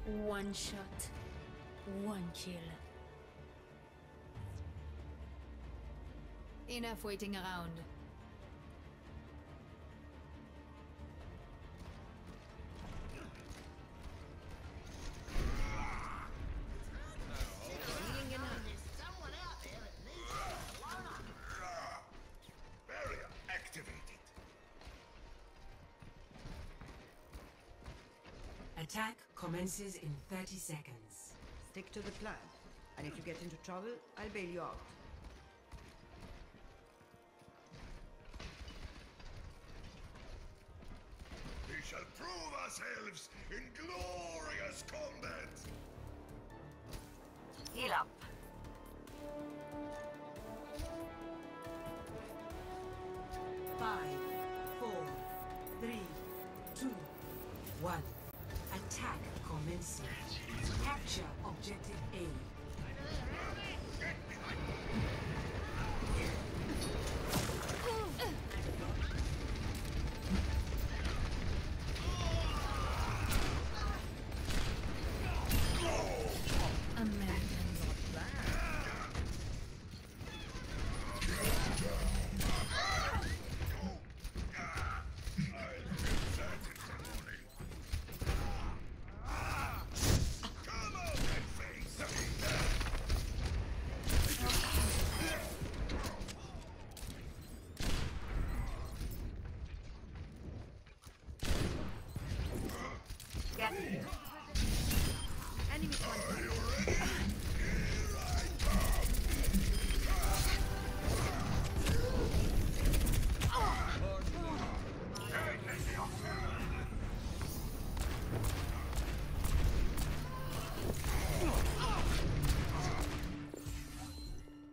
One shot, one kill. Enough waiting around. Barrier activated. Attack commences in 30 seconds. Stick to the plan. And if you get into trouble, I'll bail you out. We shall prove ourselves in glorious combat! Heal up. Five, four, three, two, one. Attack commencing. Capture objective A.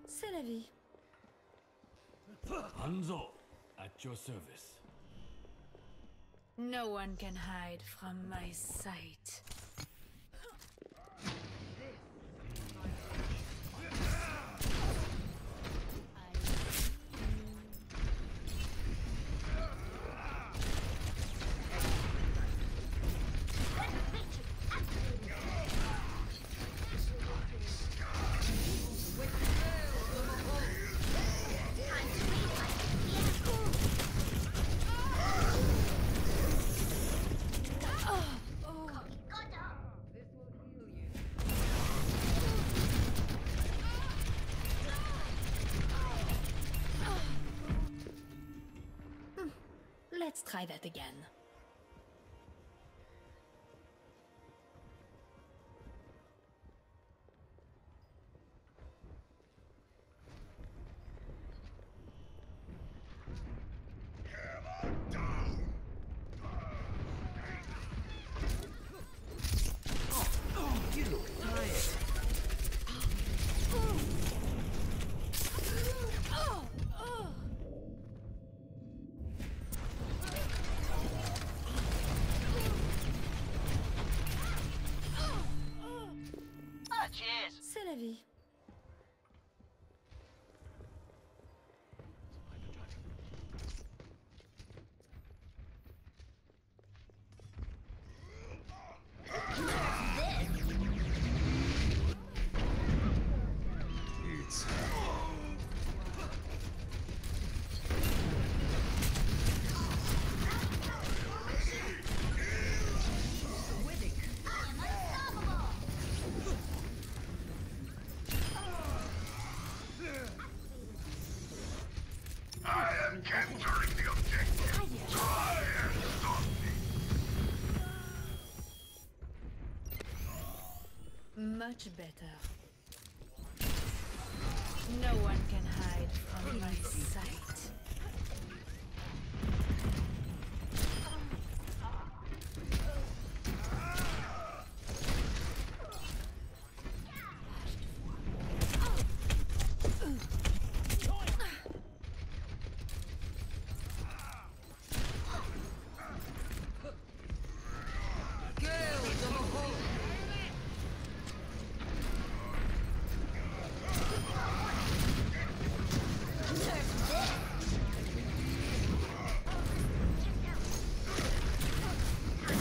C'est la vie. Hanzo, at your service. No one can hide from my sight. Let's try that again. Hammer down! You look tired. C'est la vie. It's I am capturing the objective. Try and stop me. Much better. No one can hide from my sight.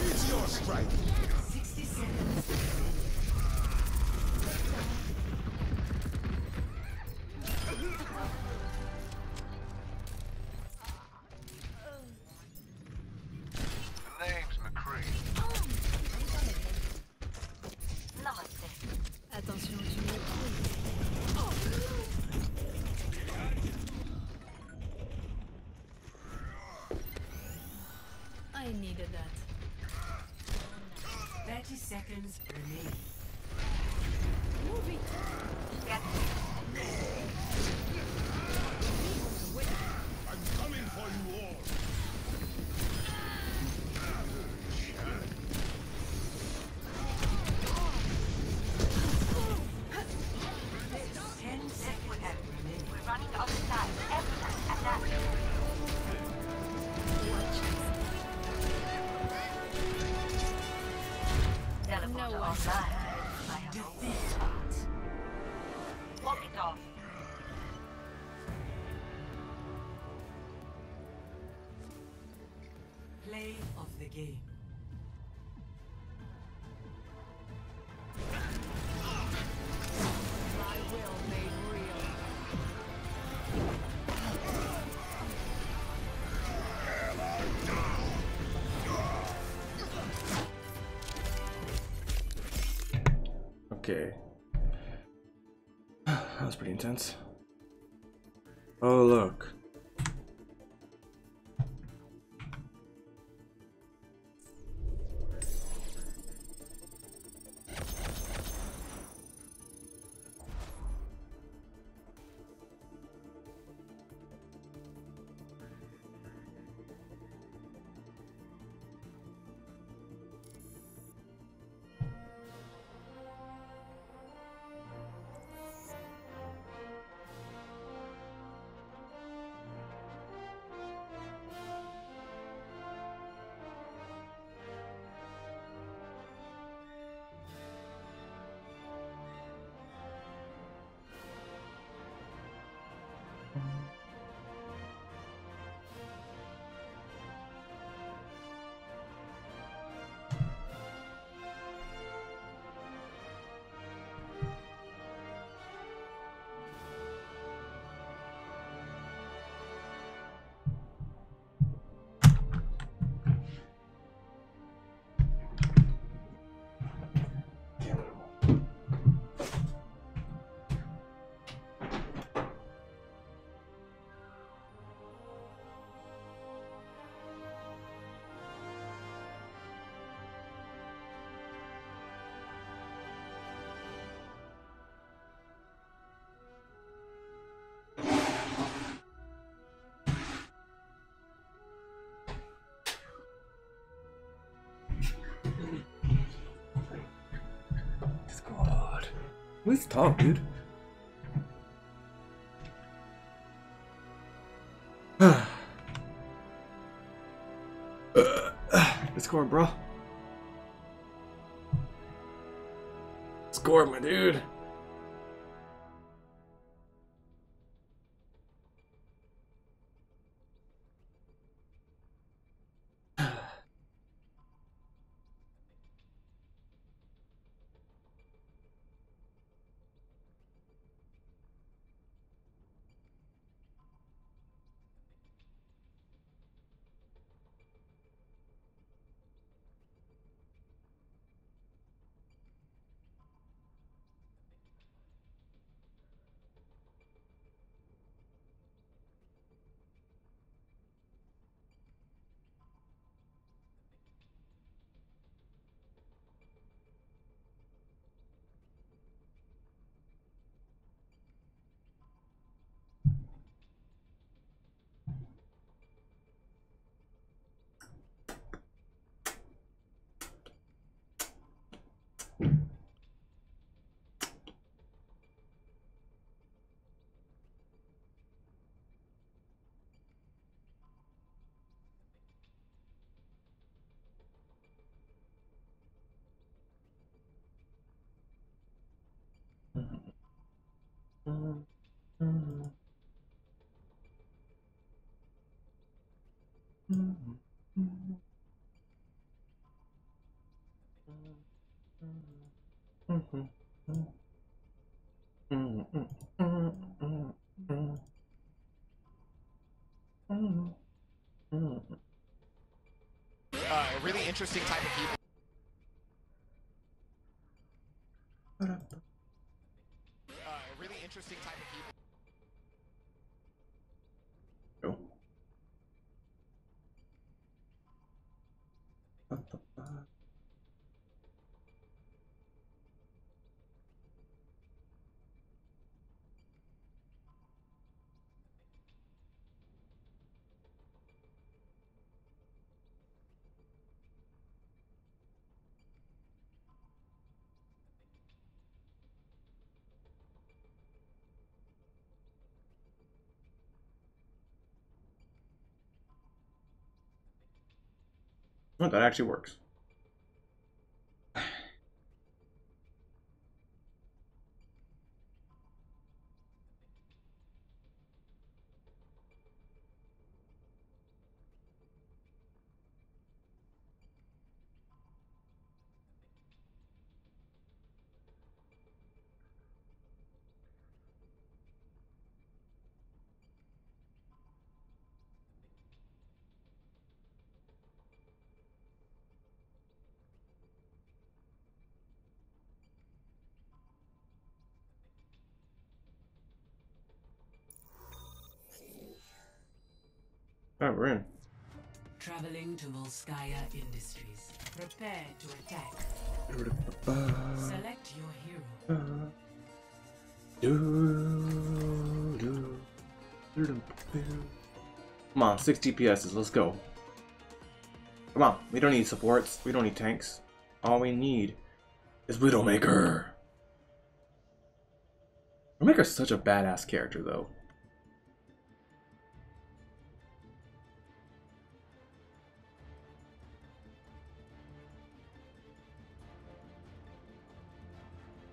It's your strike. 60 seconds. I needed that. 30 seconds remaining. Move it. I'm coming for you all. 10 seconds remaining. We're running out of time. Everyone adapt. Teleporter No one online. I have a weak spot. Walk it off. Play of the game. My will made real. Okay. That was pretty intense. Oh, look. God. Let's talk, dude. Good score, bro. Score, my dude. A really interesting type of people. A really interesting type of people. Go. Oh, that actually works. Oh, we're in. Traveling to Volskaya Industries. Prepare to attack. Select your hero. Come on, 6 DPSs, let's go. Come on, we don't need supports, we don't need tanks. All we need is Widowmaker. Widowmaker's such a badass character though.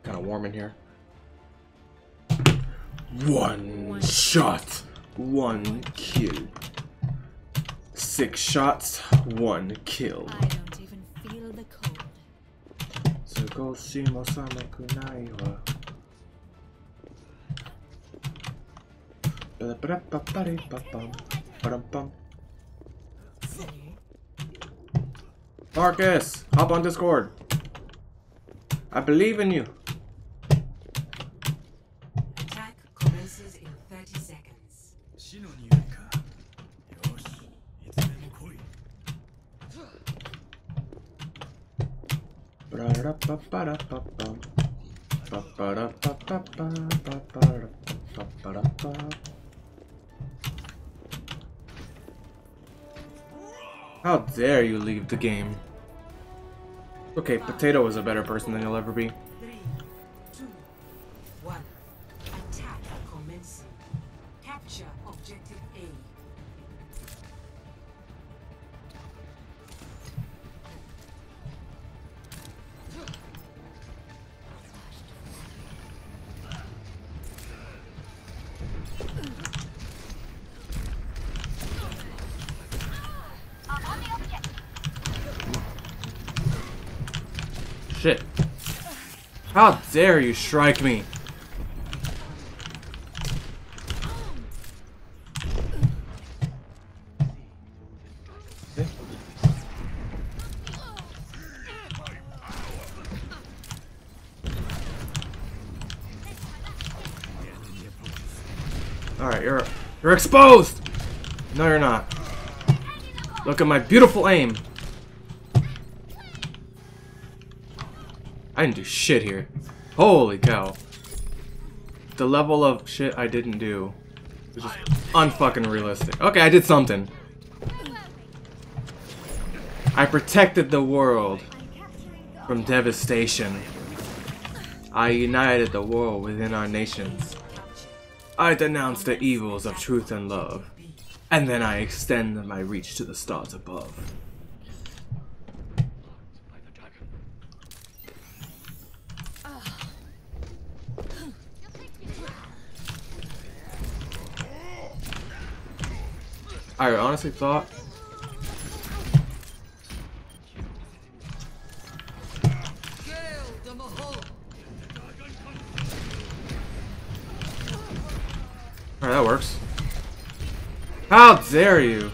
Kind of warm in here. One shot, 1 kill. 6 shots, 1 kill. I don't even feel the cold. Tsugoshima sama kunai wa. Marcus, hop on Discord. I believe in you. Attack commences in 30 seconds. How dare you leave the game? Okay, Potato is a better person than you'll ever be. 3, 2, 1. Attack commencing. Capture objective A. Shit. How dare you strike me? Alright, you're exposed! No, you're not. Look at my beautiful aim. I didn't do shit here. Holy cow. The level of shit I didn't do was just unfucking realistic. Okay, I did something. I protected the world from devastation. I united the world within our nations. I denounced the evils of truth and love. And then I extend my reach to the stars above. I honestly thought alright, that works. How dare you?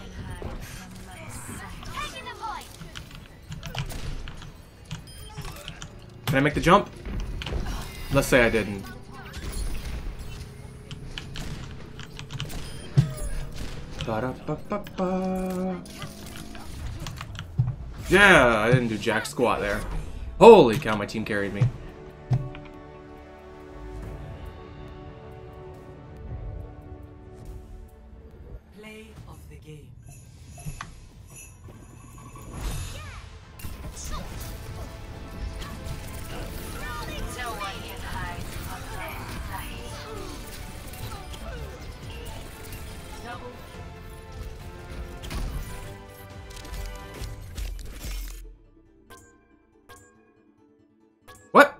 Can I make the jump? Let's say I didn't. Ba-da-ba-ba-ba. Yeah, I didn't do jack squat there. Holy cow, my team carried me. Play of the game. No one can hide from my sight. Double. What?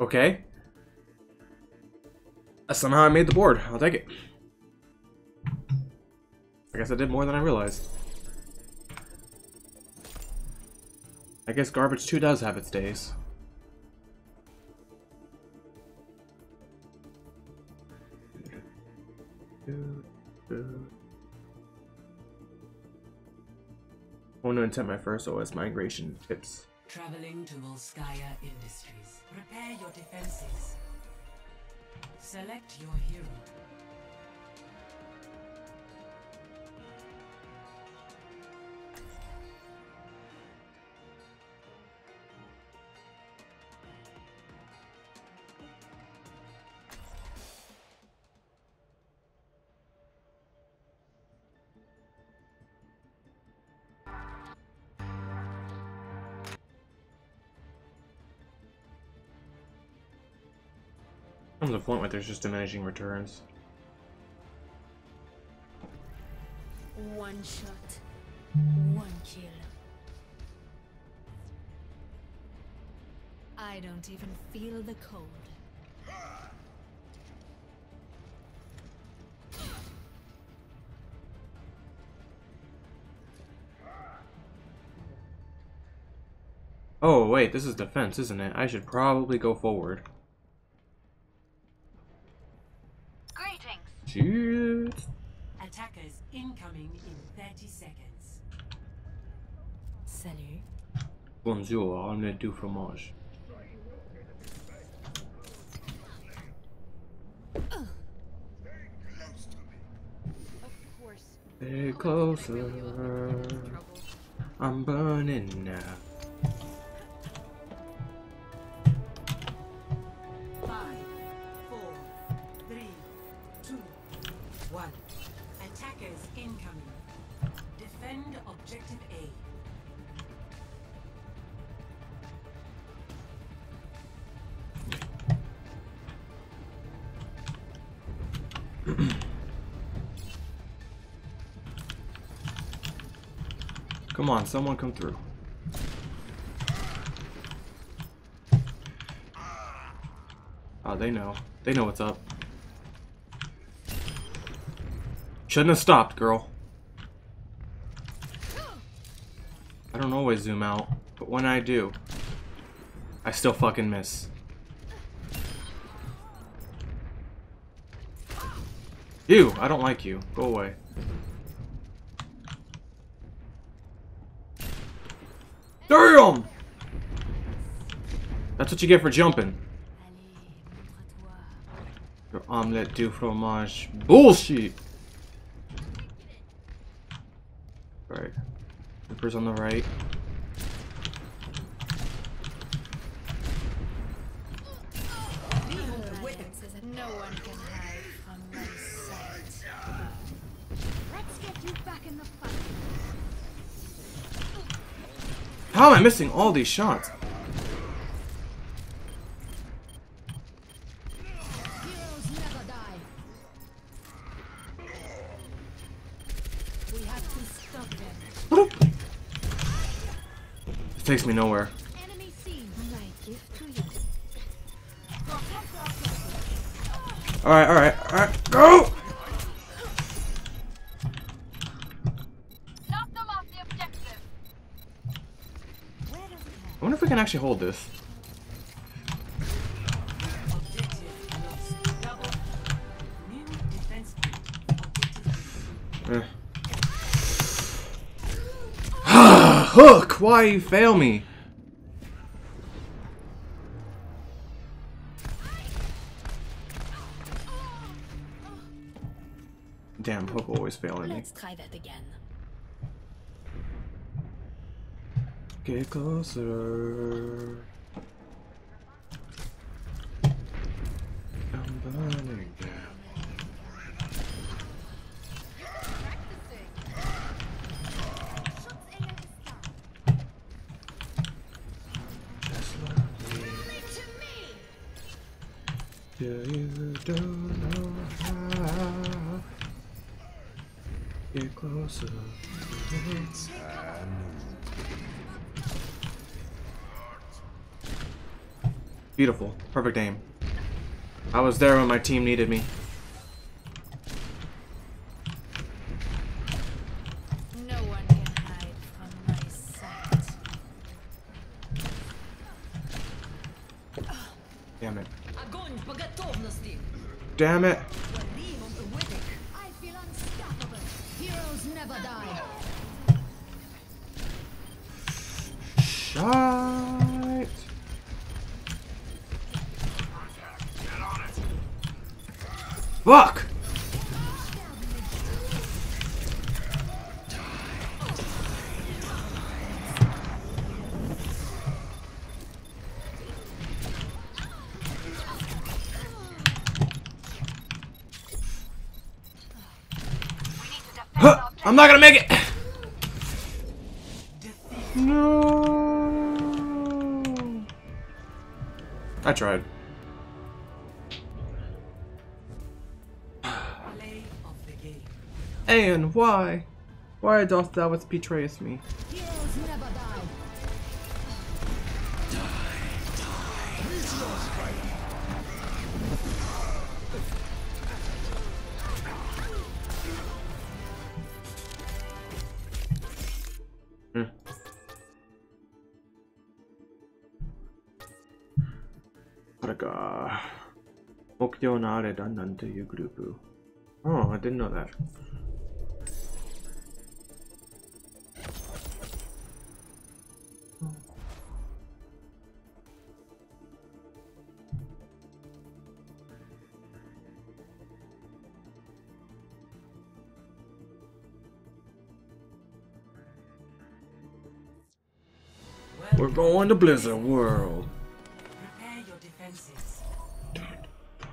Okay. Somehow I made the board. I'll take it. I guess I did more than I realized. I guess Garbage 2 does have its days. I want to attempt my first OS migration tips. Traveling to Volskaya Industries. Prepare your defenses. Select your hero. Comes a point where there's just diminishing returns. One shot, one kill. I don't even feel the cold. Oh wait, this is defense, isn't it? I should probably go forward. Greetings. Shit. Attackers incoming in 30 seconds. Salut. Bonjour, omelette du fromage. Of course. Stay closer. I'm burning now. 5, 4, 3, 2, 1. Attackers incoming. Defend objective A. Come on, someone come through. Oh, they know. They know what's up. Shouldn't have stopped, girl. I don't always zoom out, but when I do, I still fucking miss. You! I don't like you. Go away. Damn! That's what you get for jumping. Allez, montre-toi. Your omelette du fromage. Bullshit! Alright. Reaper's on the right. No one can hide from my sight. Let's get you back in the fight. How am I missing all these shots? Heroes never die. We have to stop them. It takes me nowhere. Enemy seen. My gift to you. Alright, alright, alright, go! Knock them off the objective. I wonder if we can actually hold this. Objective lost. Double. New defense point. Hook! Why you fail me? Damn, Hook always failing me. Let's try that again. Get closer. I'm burning down. Just like me. Yeah, you don't know how. Get closer. Beautiful. Perfect aim. I was there when my team needed me. No one can hide from my sight. Damn it. Огонь по готовности. Damn it. I feel unstoppable. Heroes never die. Shite. Fuck! Huh, I'm not gonna make it! No! I tried. And why? Why dost thou betrayest me? Heroes never die. Okyo no Areda Nanto you group. Oh, I didn't know that. We're going to Blizzard World. Prepare your defenses.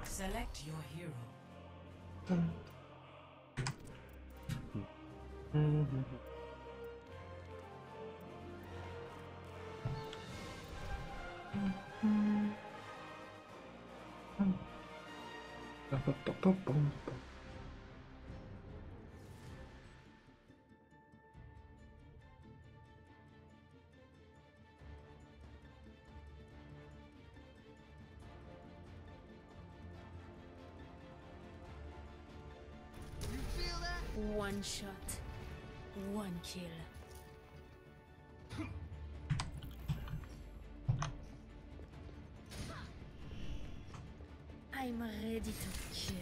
Select your hero. One shot, one kill. I'm ready to kill.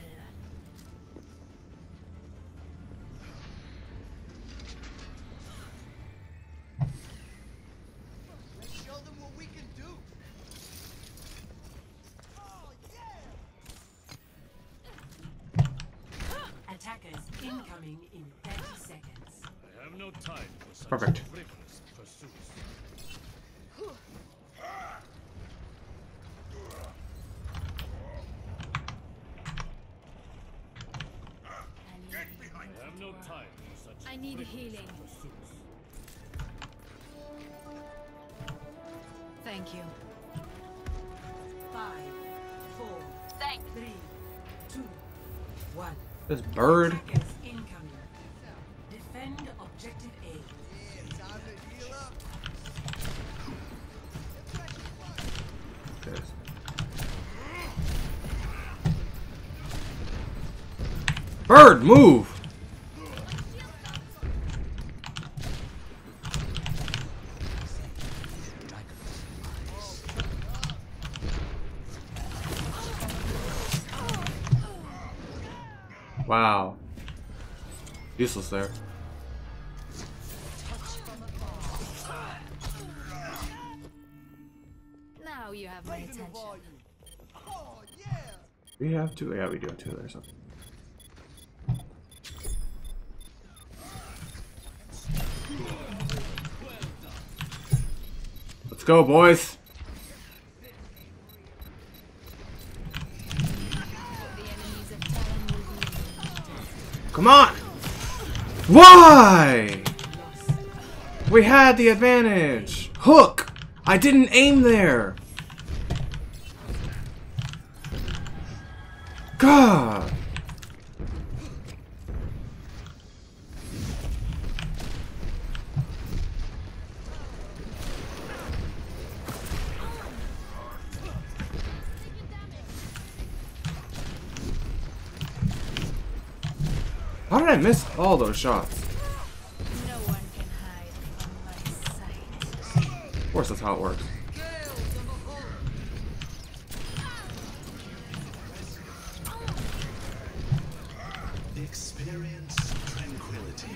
Let's show them what we can do. Oh, yeah! Attackers incoming in 30 seconds. I have no time for such Perfect. frivolous pursuits. I have no time for such I need frivolous healing. pursuits. Thank you. 5, 4, Thanks. 3, 2, 1. This bird. Attackers incoming. Defend objective A. Yeah, time to heal up. Yes. Bird, move! Wow. Useless there. Now you have my attention. Oh, yeah! We have two. Yeah, we do have two there. So. go, boys. Come on! Why? We had the advantage. Hook! I didn't aim there. God. How did I miss all those shots? No one can hide from my sight. Of course, that's how it works. Experience tranquility.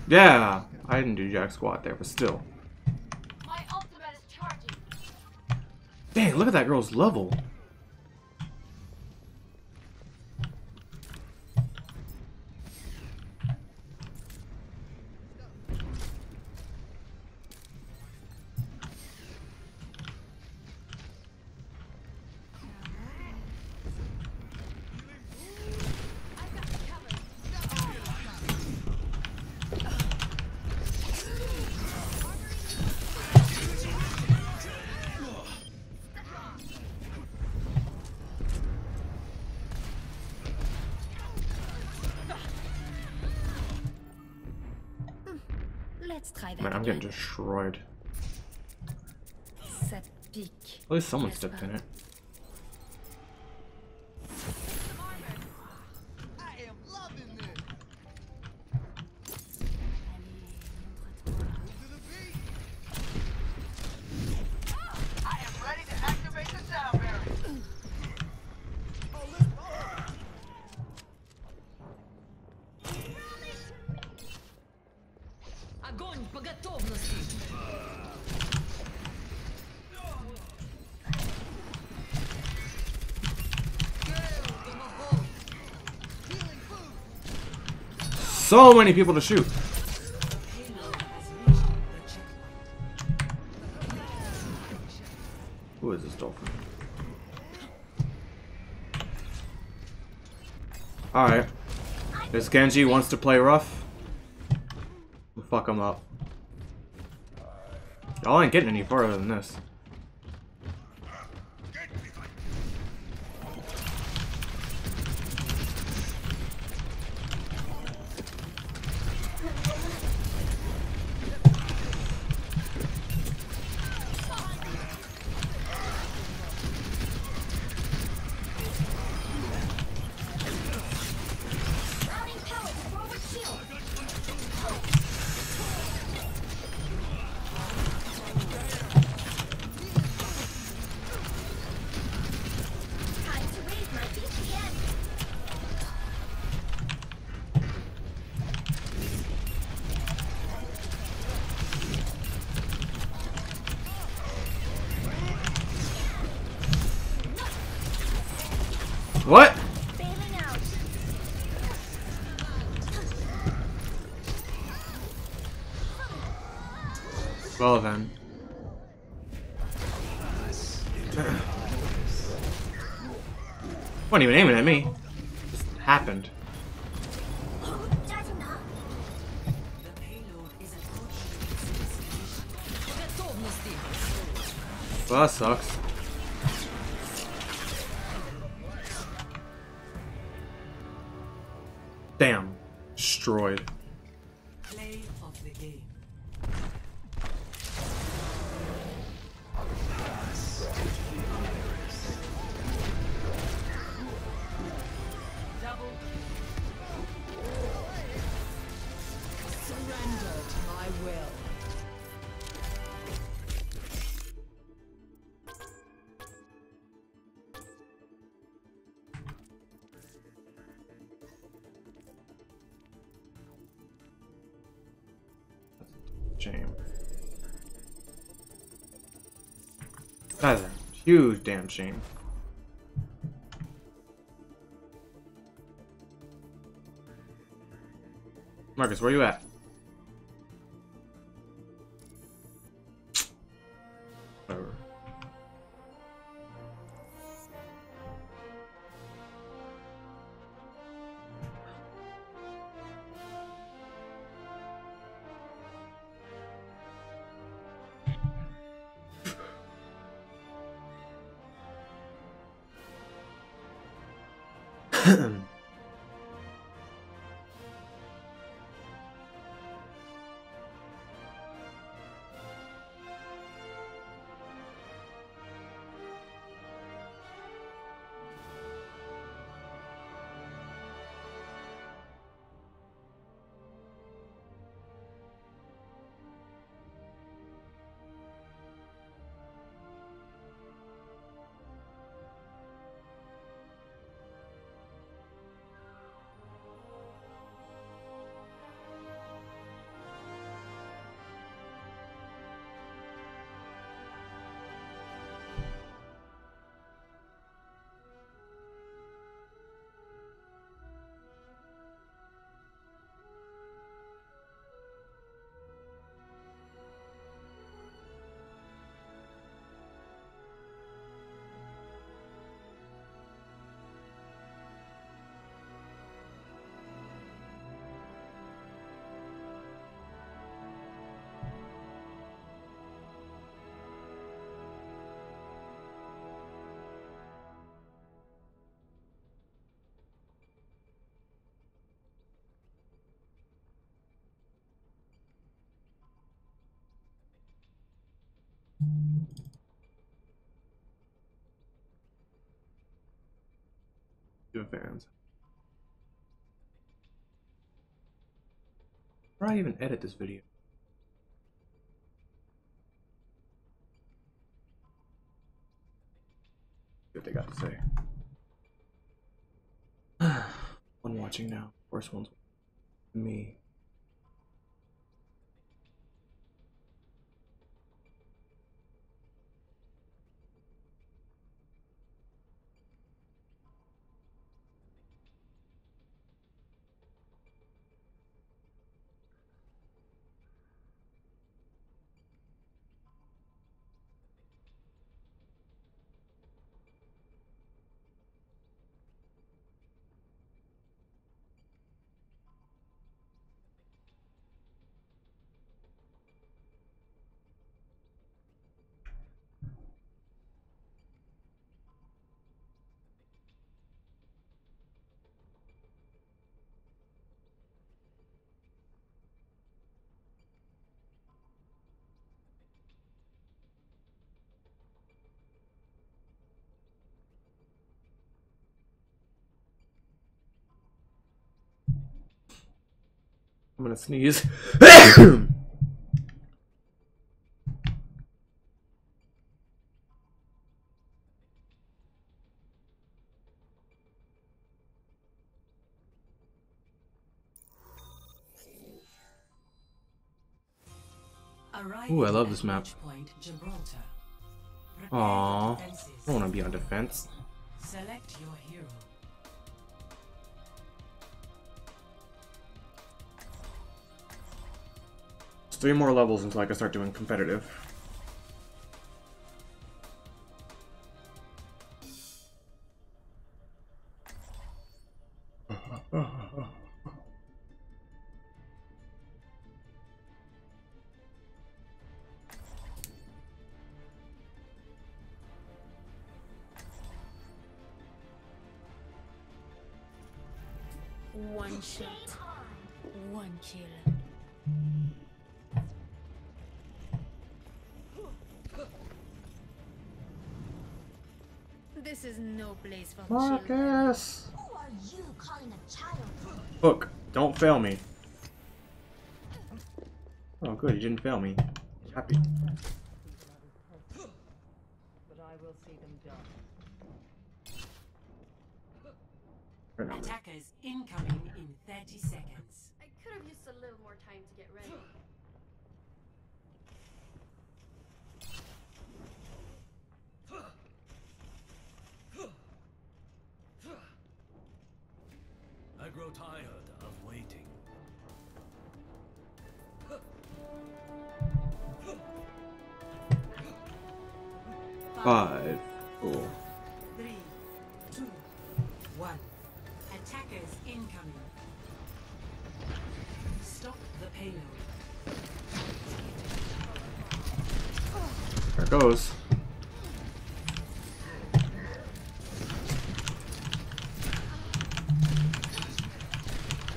Yeah, I didn't do jack squat there, but still. My ultimate is charging. Dang, look at that girl's level. Let's try that. Man, I'm getting destroyed. Ça pique. At least someone stepped in it. I am loving this. To the beat. I am ready to activate the sound barrier. Oh, let's go. Огонь по готовности! So many people to shoot. Who is this dolphin? Alright. This Genji wants to play rough. We'll fuck him up. Y'all ain't getting any farther than this. What? Well then. Wasn't even aiming at me. Just happened. The payload is approaching. Well, that sucks. Damn. Destroyed. Play of the game. Double. Surrender to my will. Shame. That's a huge damn shame. Marcus, where you at? Whatever. Your fans. Where do I even edit this video? See what they got to say. One watching now. First one's me. I'm gonna sneeze. Ooh, I love this map. Aww, I don't want to be on defense. Select your hero. It's 3 more levels until I can start doing competitive. One shot, one kill. This is no place for children. Marcus! Who are you calling a child? Hook, don't fail me. Oh good, you didn't fail me. Happy. But I will see them done. Attackers incoming in 30 seconds. I could have used a little more time to get ready. I grow tired of waiting. Five. Cool. 3, 2, 1. Attackers incoming. Stop the payload. There it goes.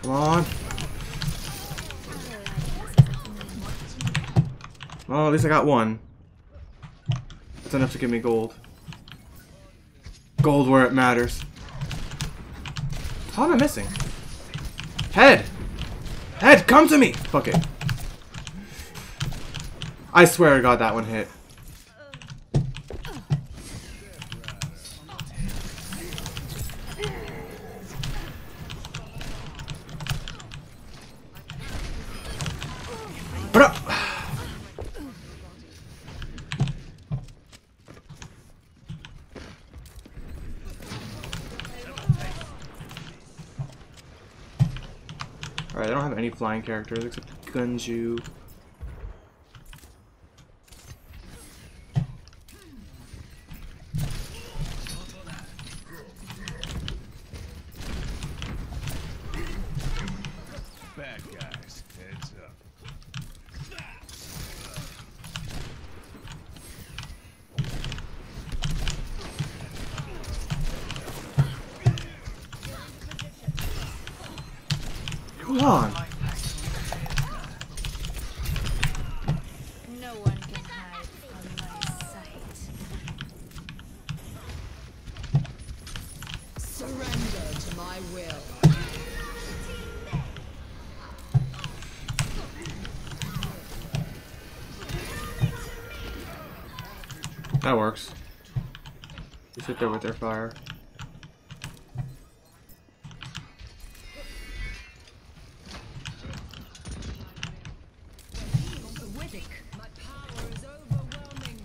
Come on. Well, at least I got one. That's enough to give me gold. Gold where it matters. How am I missing? Head! Head, come to me! Fuck it. I swear to God that one hit. Bro. Alright, I don't have any flying characters except Gunju. Bad guys, heads up. Come on. No one can hide from my sight. Surrender to my will. That works. You sit there with their fire. My power is overwhelming.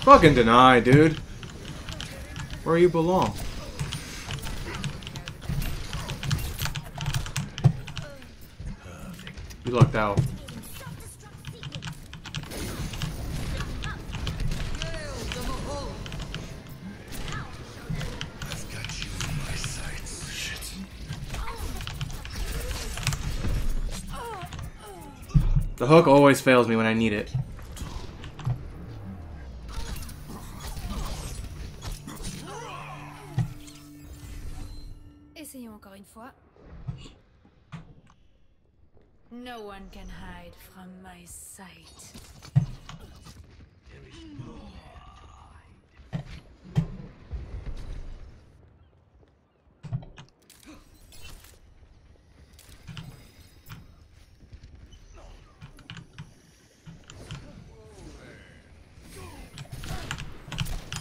Fucking deny, dude. Where you belong. You lucked out. I've got you in my sights. Shit. The hook always fails me when I need it. Essayons encore une fois. No one can hide from my sight.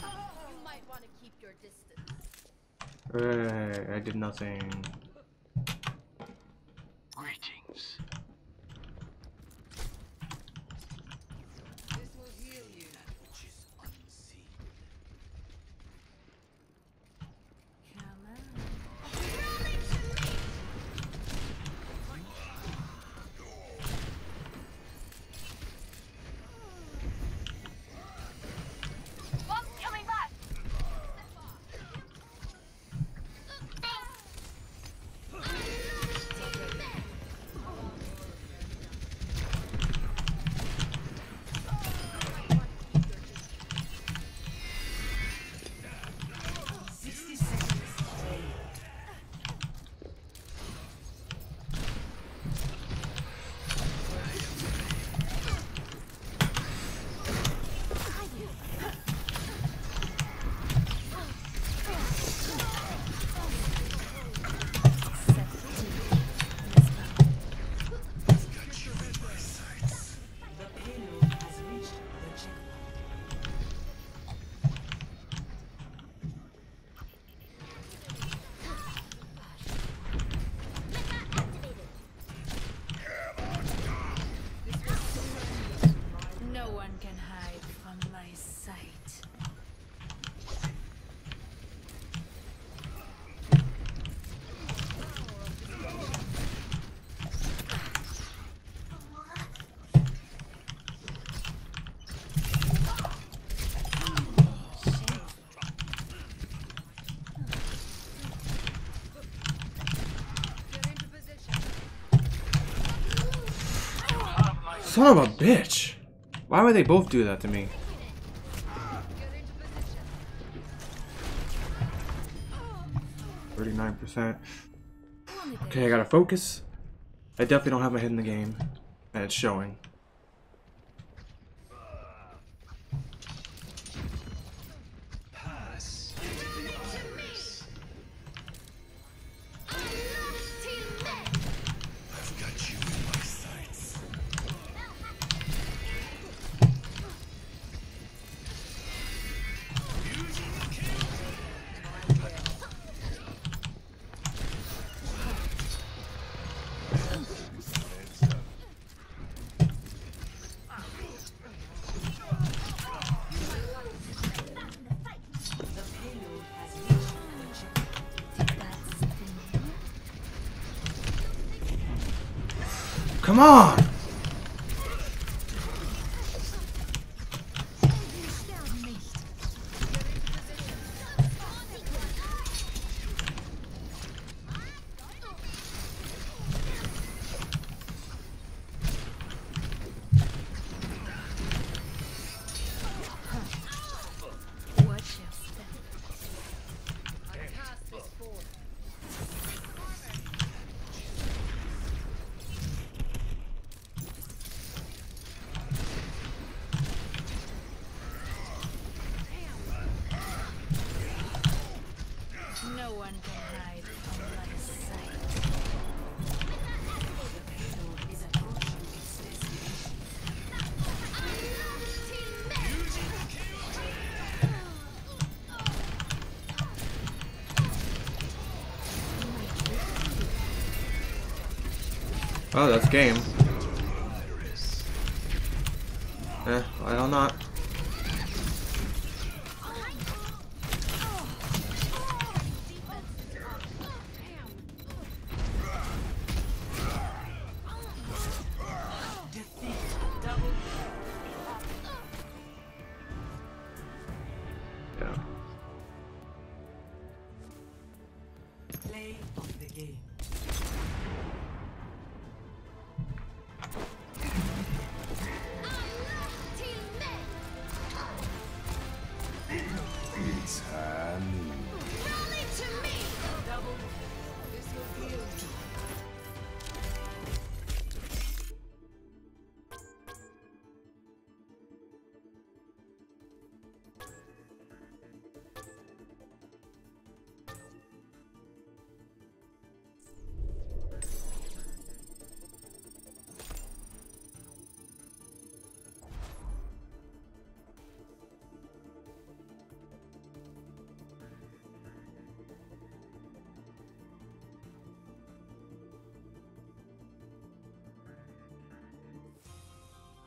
You might want to keep your distance. I did nothing. Greetings. This will heal you. Which is unseen. Come on. Bomb's coming back. Son of a bitch! Why would they both do that to me? 39%. Okay, I gotta focus. I definitely don't have my head in the game. And it's showing. I've got you in my sights. Come on! Watch your step. I cast this forth. No one can hide from my sight. Is approaching its destination. Oh, that's game. Why don't not? Yeah. Play of the game.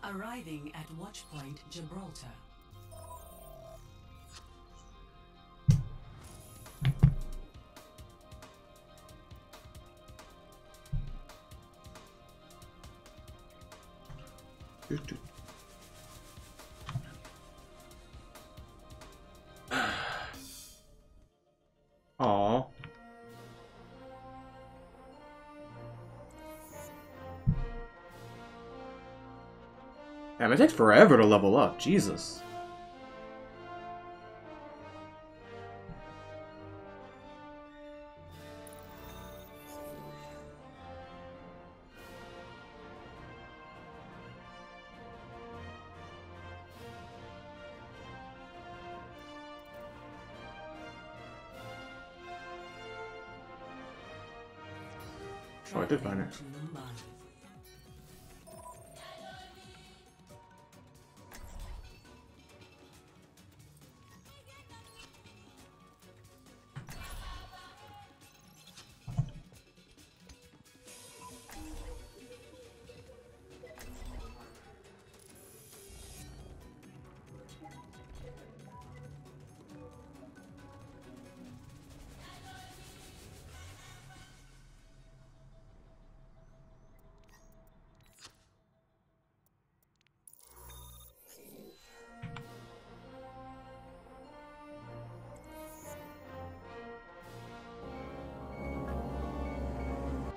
Arriving at Watchpoint Gibraltar. Aww. Damn, it takes forever to level up. Jesus. Oh, I did find it. To Mumbai.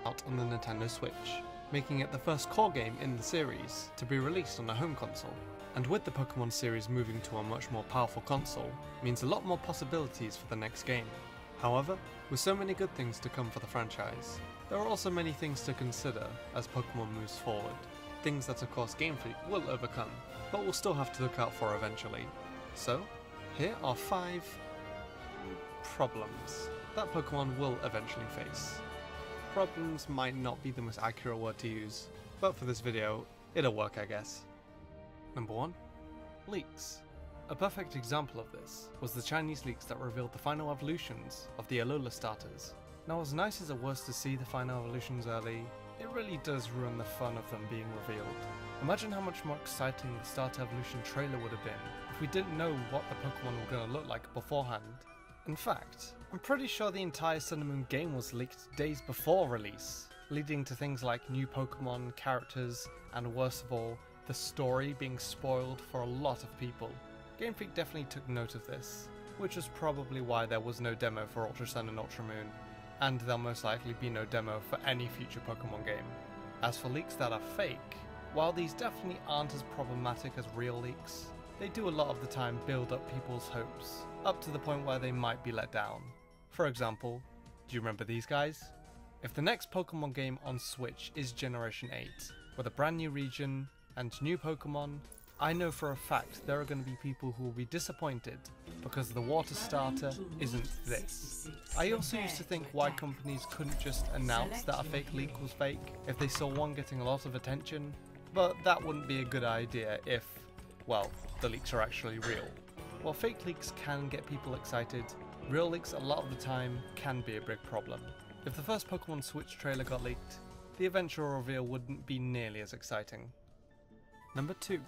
Out on the Nintendo Switch. making it the first core game in the series to be released on a home console. And with the Pokemon series moving to a much more powerful console, means a lot more possibilities for the next game. However, with so many good things to come for the franchise, there are also many things to consider as Pokemon moves forward. Things that of course Game Freak will overcome, but we'll still have to look out for eventually. So, here are 5 problems that Pokemon will eventually face. Problems might not be the most accurate word to use, but for this video, it'll work I guess. Number 1. Leaks. A perfect example of this was the Chinese leaks that revealed the final evolutions of the Alola starters. Now as nice as it was to see the final evolutions early, it really does ruin the fun of them being revealed. Imagine how much more exciting the starter evolution trailer would have been if we didn't know what the Pokemon were going to look like beforehand. In fact, I'm pretty sure the entire Sun and Moon game was leaked days before release, leading to things like new Pokemon, characters, and worst of all, the story being spoiled for a lot of people. Game Freak definitely took note of this, which was probably why there was no demo for Ultra Sun and Ultra Moon, and there'll most likely be no demo for any future Pokemon game. As for leaks that are fake, while these definitely aren't as problematic as real leaks, they do a lot of the time build up people's hopes, up to the point where they might be let down. For example, do you remember these guys? If the next Pokemon game on Switch is Generation 8, with a brand new region and new Pokemon, I know for a fact there are going to be people who will be disappointed because the water starter isn't this. I also used to think why companies couldn't just announce that a fake leak was fake if they saw one getting a lot of attention, but that wouldn't be a good idea if, well, the leaks are actually real. While fake leaks can get people excited, real leaks a lot of the time can be a big problem. If the first Pokemon Switch trailer got leaked, the eventual reveal wouldn't be nearly as exciting. Number 2.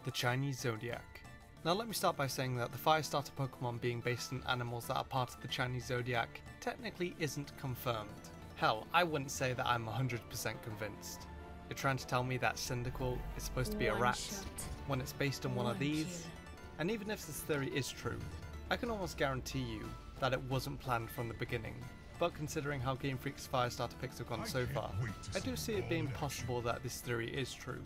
The Chinese Zodiac. Now let me start by saying that the Firestarter Pokemon being based on animals that are part of the Chinese Zodiac technically isn't confirmed. Hell, I wouldn't say that I'm 100% convinced. You're trying to tell me that Cyndaquil is supposed to be a rat when it's based on one of these? And even if this theory is true, I can almost guarantee you that it wasn't planned from the beginning. But considering how Game Freak's Firestarter picks have gone so far, I do see it being possible that this theory is true.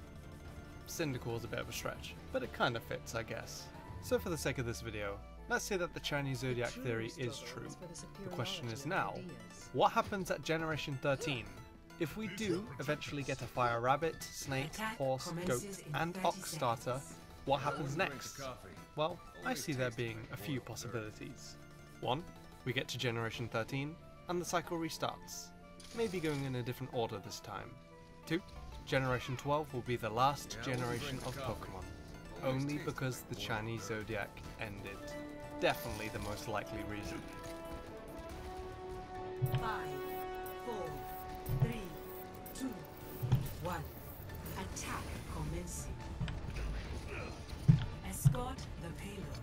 Cyndaquil is a bit of a stretch, but it kinda fits I guess. So for the sake of this video, let's say that the Chinese Zodiac theory is true. The question is now, what happens at Generation 13? If we do eventually get a Fire Rabbit, Snake, Horse, Goat and Ox starter, what happens next? Well, I see there being a few possibilities. 1. We get to Generation 13 and the cycle restarts, maybe going in a different order this time. 2. Generation 12 will be the last generation of Pokemon, only because the Chinese Zodiac ended. Definitely the most likely reason. 5, 4, 3, 2, 1. Attack commencing. Escort the payload.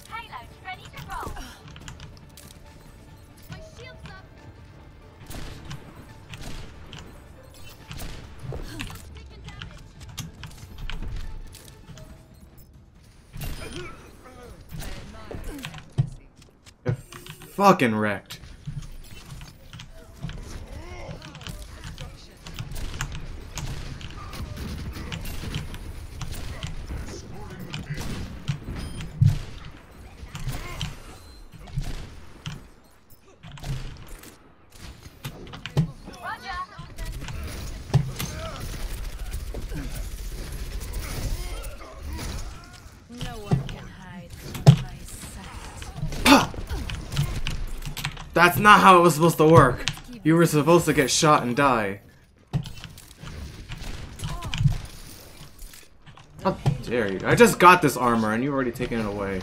Payload ready to roll. My shield's up. Taking damage. You're fucking wrecked. No one can hide from my sight. That's not how it was supposed to work. You were supposed to get shot and die. How dare you? I just got this armor and you've already taken it away.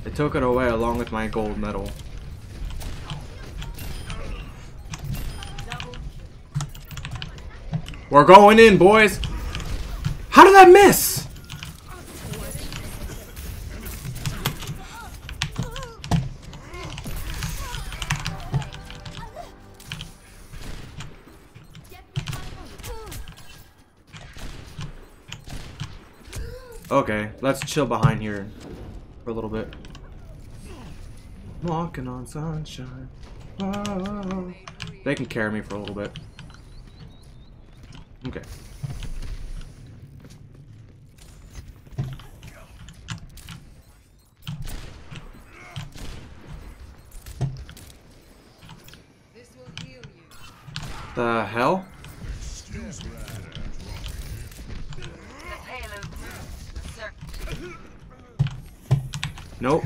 I took it away along with my gold medal. We're going in, boys! How did I miss? Okay, let's chill behind here for a little bit. Walking on sunshine. Oh. They can carry me for a little bit. Okay. This will heal you. The hell? The payload circle. Nope.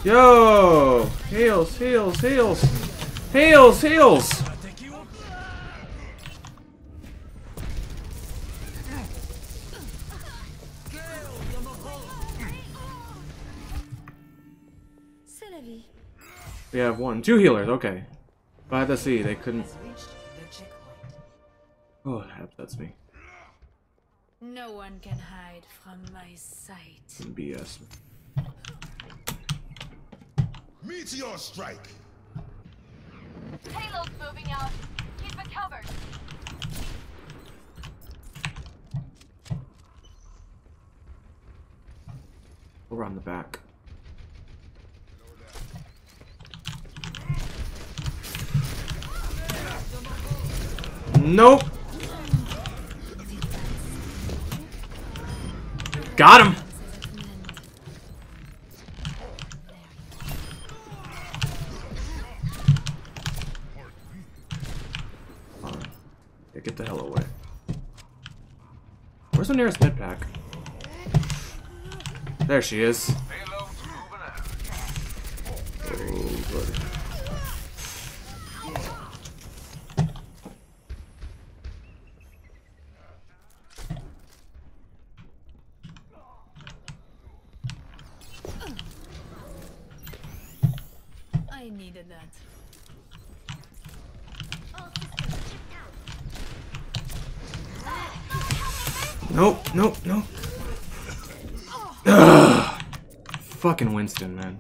Yo! Heals, heals, heals! Heals, heals! C'est la vie. We have 2 healers, okay. By the sea, they couldn't. Reached the checkpoint. Oh, that upsets me. No one can hide from my sight. BS. Meteor strike! Payload's moving out. Keep it covered. We're on the back. Nope. Got him. Yeah, get the hell away. Where's the nearest med pack? There she is. Oh, good. I needed that. Nope, nope, nope. Ugh. Fucking Winston, man.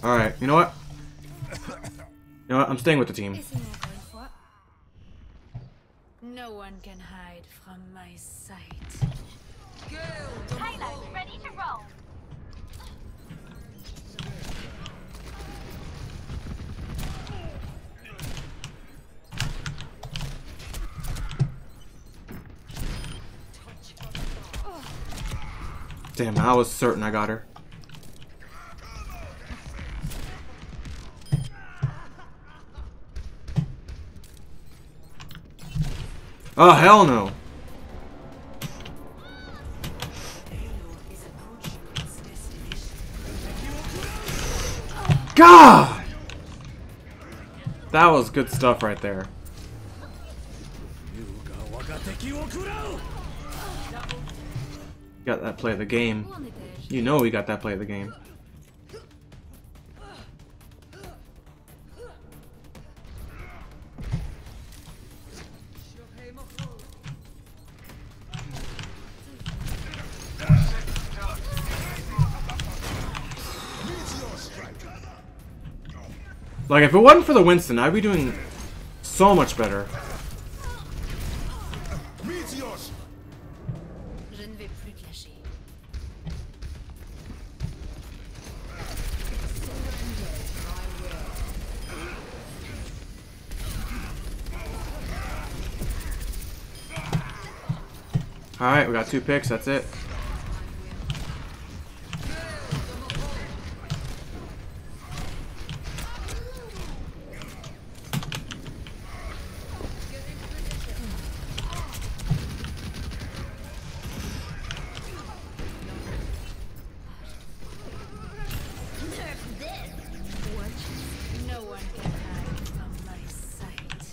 Alright, you know what? You know what? I'm staying with the team. Laissez-moi encore une fois. No one can hide from my sight. Payload ready to roll. Damn, I was certain I got her. Oh, hell no. God! That was good stuff right there. Got that play of the game. Où en étais-je? You know we got that play of the game. Like, if it wasn't for the Winston, I'd be doing so much better. Meteors! Je ne vais plus te lâcher. Alright, we got 2 picks, that's it. No one can hide from my sight.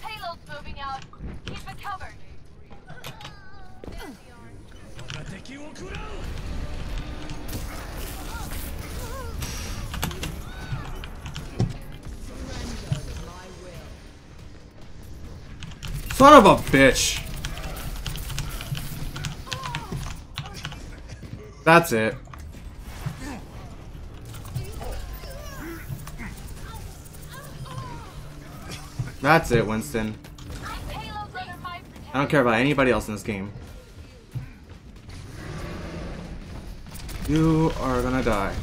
Payload's moving out. Keep it covered. Son of a bitch. That's it. That's it, Winston. I don't care about anybody else in this game. You are gonna die.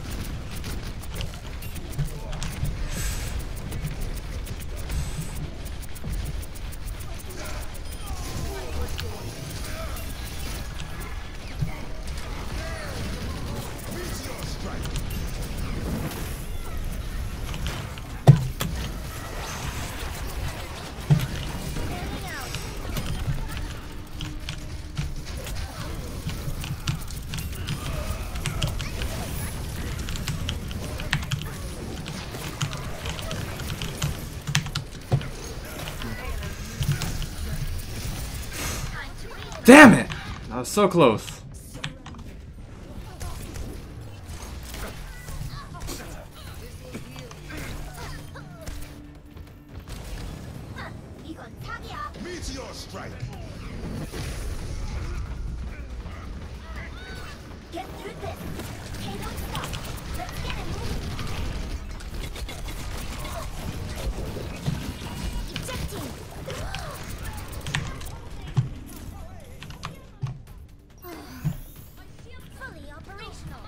Damn it! I was so close. Meteor strike. Get through this. Hey, don't stop. Let's get it moving. Ejecting. Fully operational.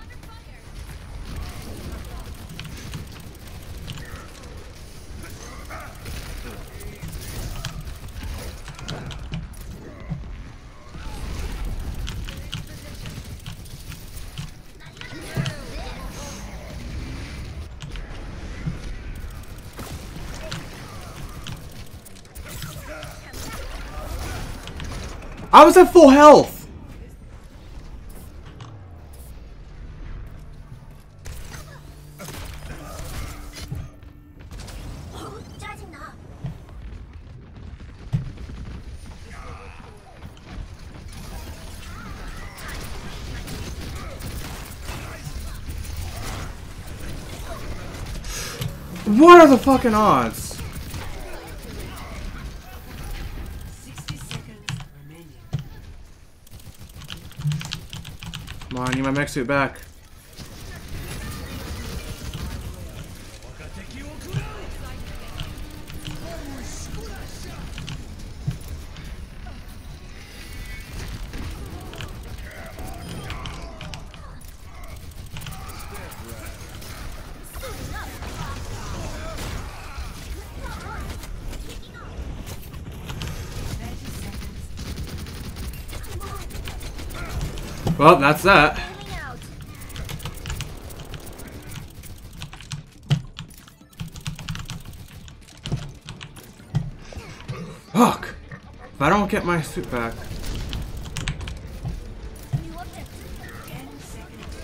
I was at full health! 짜증나. What are the fucking odds? 60 seconds remaining. Come on, I need my mech suit back. Well, that's that. Moving out. Fuck! If I don't get my suit back. New objective. 10 seconds.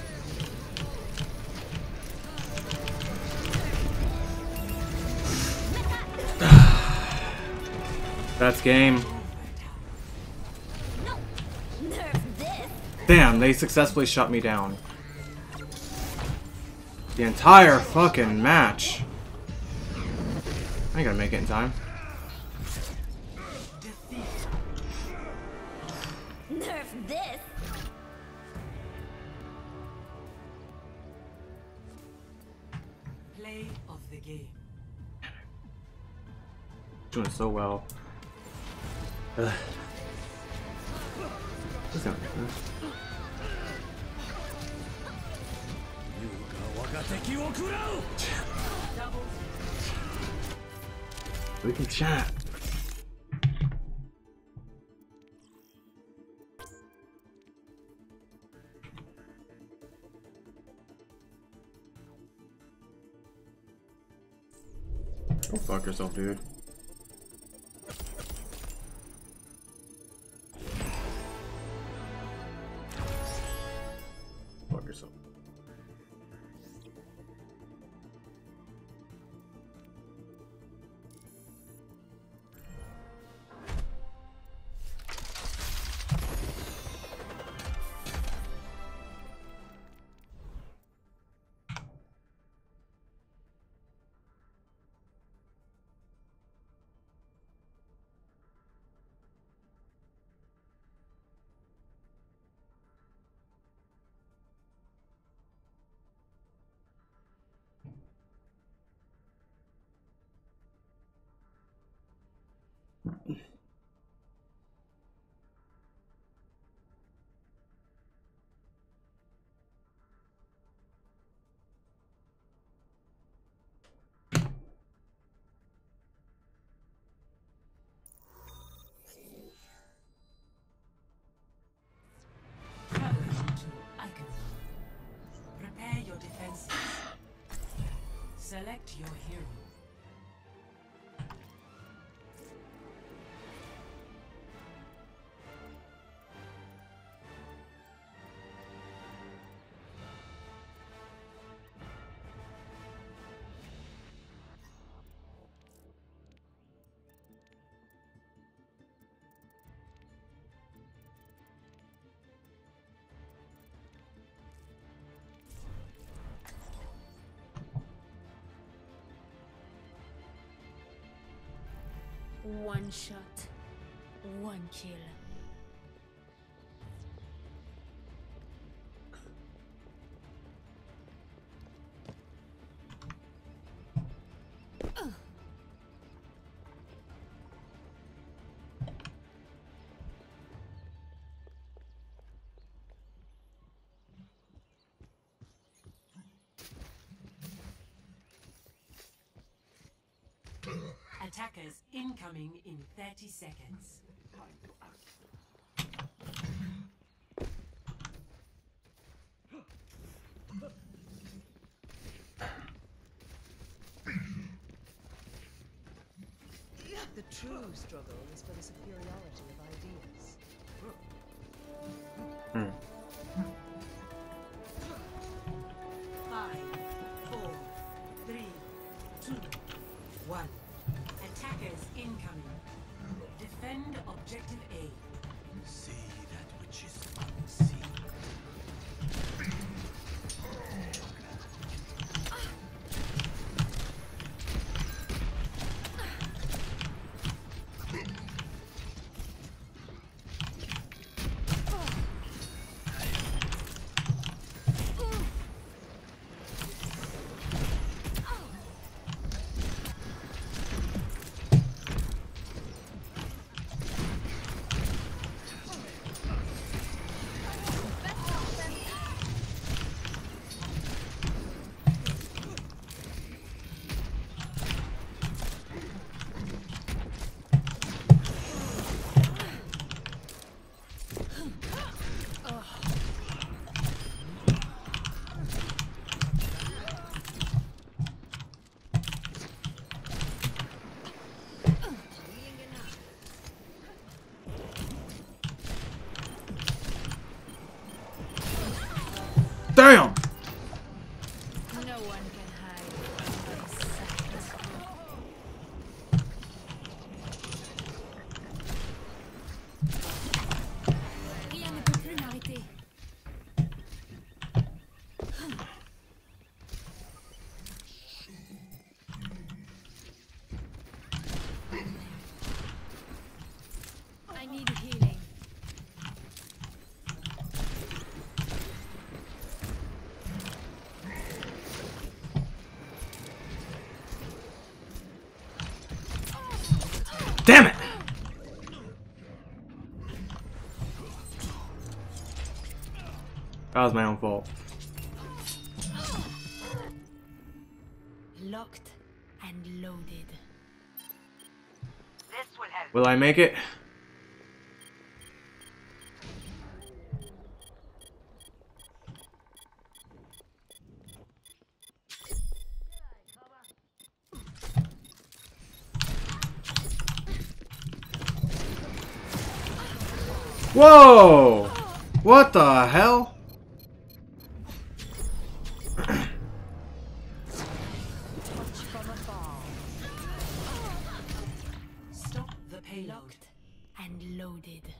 That's game. No. Nerf this. Damn, they successfully shut me down. The entire fucking match. I ain't gonna make it in time. Nerf this. Play of the game. Doing so well. Ugh. What's that? We can chat. Go fuck yourself, dude. Fuck yourself. Welcome to Icon. Prepare your defenses. Select your hero. One shot, one kill. Attackers incoming in 30 seconds. The true struggle is for the superiority of ideas. Five, 4, 3, 2, 1. Attackers incoming. Defend objective A. See that which is unseen. Damn! No one can hide from my sight. Rien ne peut plus m'arrêter. I need healing. Damn it! That was my own fault. Locked and loaded. This will help. Will I make it? Whoa! What the hell? Stop the payload. Locked and loaded.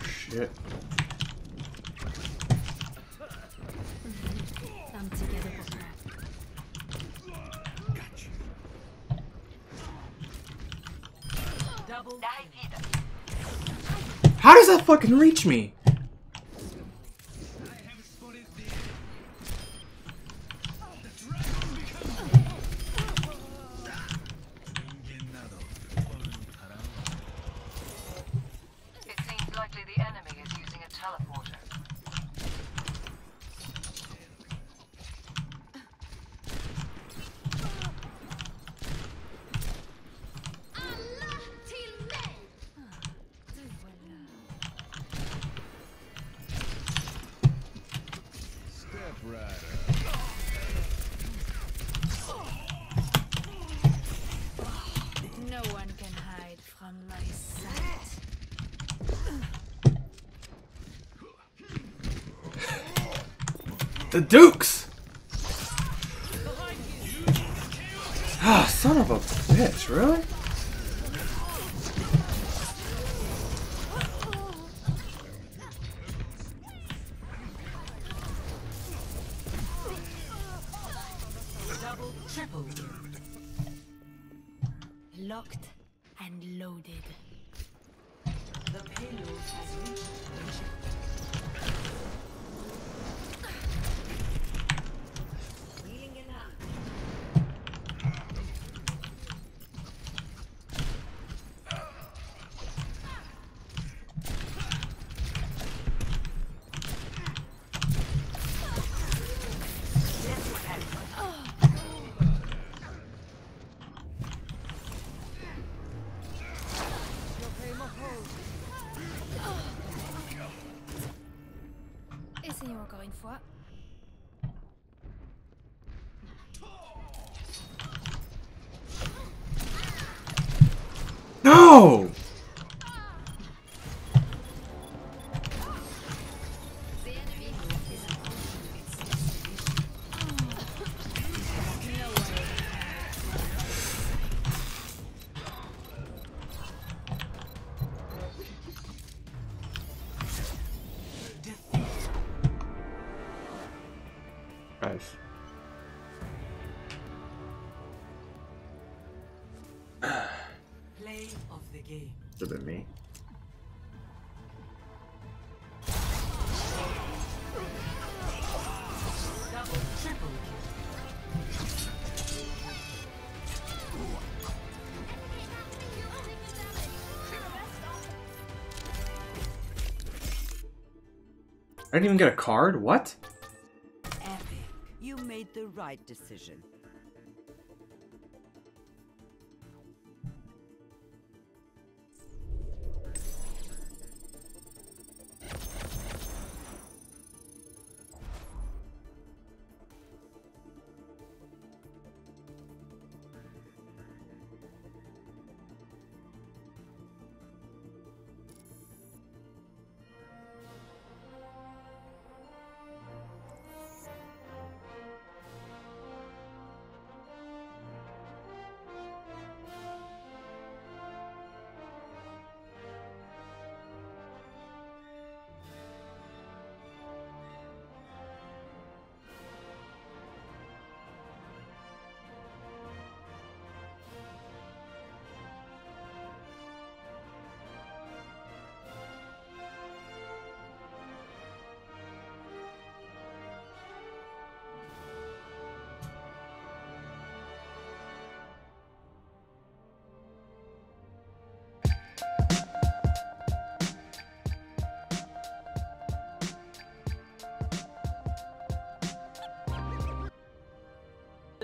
Shit. I'm together for that. Double Da kill. vida. How does that fucking reach me? It seems likely the enemy is using a teleporter. Step right No one can hide from my sight. The Dukes! Ah, son of a bitch, really? Double, triple. Locked and loaded. The payload has reached the ship. Wheeling in hand. Essayons encore une fois. No! Nice. Play of the game. Should have been me. Double, triple kill. I didn't even get a card? What? Epic. You made the right decision.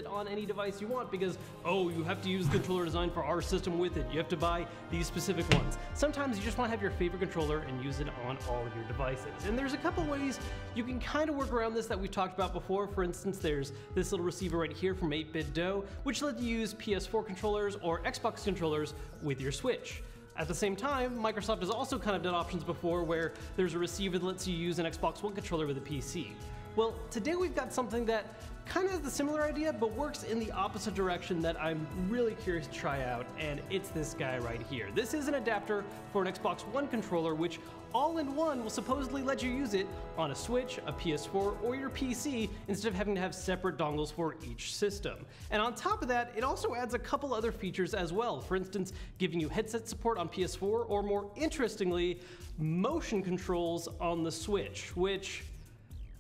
On any device you want because, oh, you have to use the controller designed for our system with it. You have to buy these specific ones. Sometimes you just want to have your favorite controller and use it on all your devices. And there's a couple ways you can kind of work around this that we've talked about before. For instance, there's this little receiver right here from 8BitDo, which lets you use PS4 controllers or Xbox controllers with your Switch. At the same time, Microsoft has also kind of done options before where there's a receiver that lets you use an Xbox One controller with a PC. Well, today we've got something that kind of has the similar idea, but works in the opposite direction that I'm really curious to try out, and it's this guy right here. This is an adapter for an Xbox One controller, which all-in-one will supposedly let you use it on a Switch, a PS4, or your PC, instead of having to have separate dongles for each system. And on top of that, it also adds a couple other features as well. For instance, giving you headset support on PS4, or more interestingly, motion controls on the Switch, which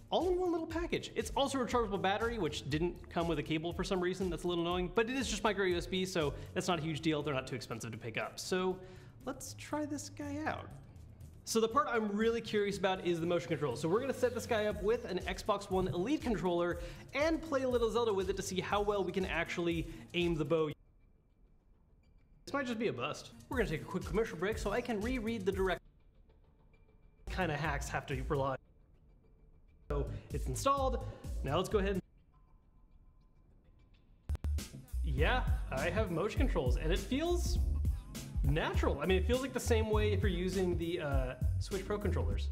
all in one little package. It's also a rechargeable battery, which didn't come with a cable for some reason. That's a little annoying, but it is just micro USB, so that's not a huge deal. They're not too expensive to pick up. So let's try this guy out. So the part I'm really curious about is the motion control. So we're gonna set this guy up with an Xbox One Elite controller and play a little Zelda with it to see how well we can actually aim the bow. This might just be a bust. We're gonna take a quick commercial break so I can reread the direct kind of hacks have to rely. So it's installed. Now let's go ahead and yeah, I have motion controls and it feels natural. I mean, it feels like the same way if you're using the Switch Pro controllers.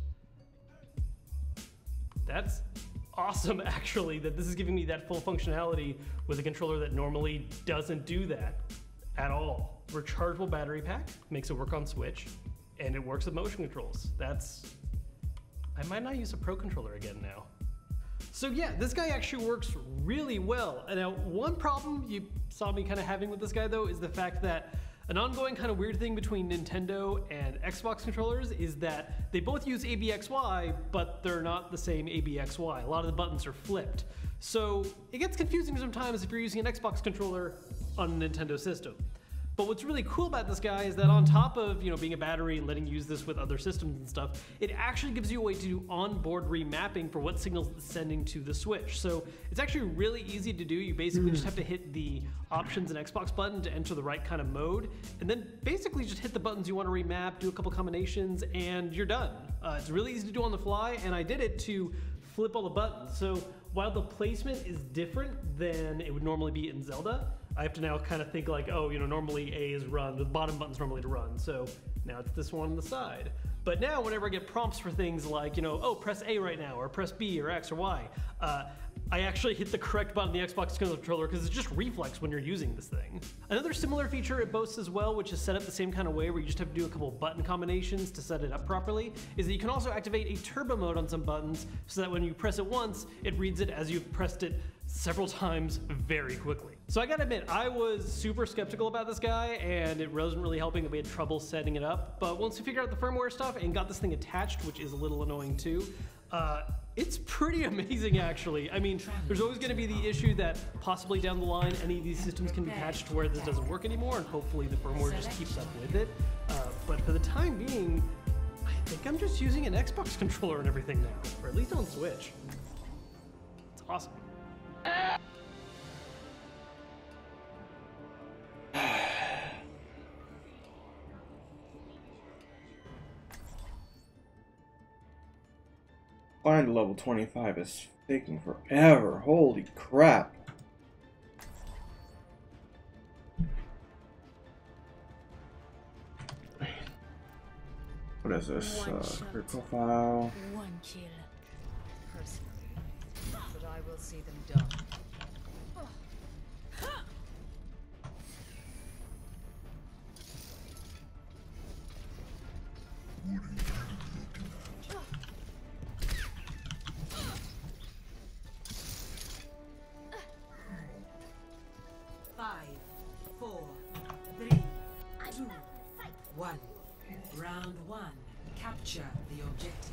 That's awesome, actually, that this is giving me that full functionality with a controller that normally doesn't do that at all. Rechargeable battery pack makes it work on Switch, and it works with motion controls. I might not use a Pro controller again now. So yeah, this guy actually works really well. And now, one problem you saw me kind of having with this guy though is the fact that an ongoing kind of weird thing between Nintendo and Xbox controllers is that they both use ABXY, but they're not the same ABXY. A lot of the buttons are flipped. So it gets confusing sometimes if you're using an Xbox controller on a Nintendo system. But what's really cool about this guy is that on top of, you know, being a battery and letting you use this with other systems and stuff, it actually gives you a way to do onboard remapping for what signals it's sending to the Switch. So it's actually really easy to do. You basically just have to hit the options and Xbox button to enter the right kind of mode, and then basically just hit the buttons you want to remap, do a couple combinations, and you're done. It's really easy to do on the fly, and I did it to flip all the buttons. So while the placement is different than it would normally be in Zelda, I have to now kind of think like, oh, you know, normally A is run, the bottom button's normally to run, so now it's this one on the side. But now whenever I get prompts for things like, you know, oh, press A right now, or press B, or X, or Y, I actually hit the correct button on the Xbox controller because it's just reflex when you're using this thing. Another similar feature it boasts as well, which is set up the same kind of way where you just have to do a couple button combinations to set it up properly, is that you can also activate a turbo mode on some buttons so that when you press it once, it reads it as you've pressed it several times very quickly. So I gotta admit, I was super skeptical about this guy, and it wasn't really helping that we had trouble setting it up. But once we figured out the firmware stuff and got this thing attached, which is a little annoying too, it's pretty amazing actually. I mean, there's always gonna be the issue that possibly down the line, any of these systems can be patched to where this doesn't work anymore, and hopefully the firmware just keeps up with it. But for the time being, I think I'm just using an Xbox controller and everything now, or at least on Switch. It's awesome. Climb to level 25 is taking forever. Holy crap. What is this? Career profile. One kill. Personally, but I will see them done. Round 1. Capture the objective.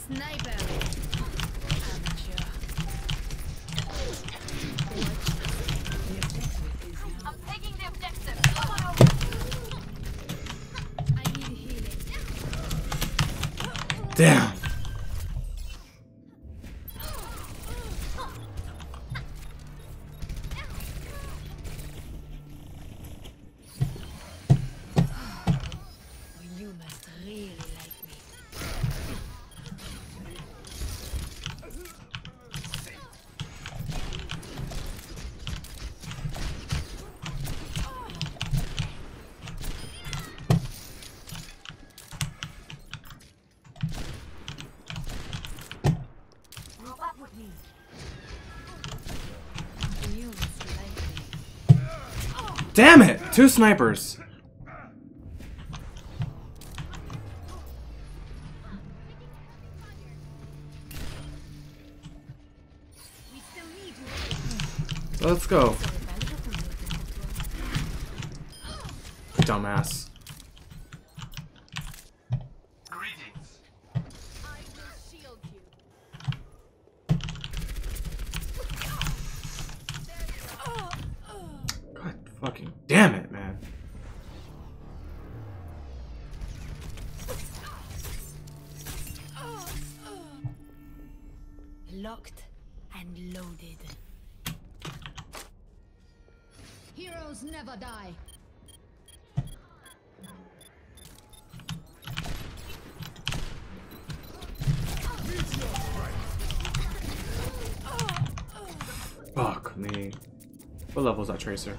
Sniper. I'm taking the objective. I need healing. Damn. You must really like me. Damn it! 2 snipers. Let's go. Dumbass. Greetings. I will shield you. God fucking damn it, man. Locked and loaded. Heroes never die. Fuck me. What level is that Tracer?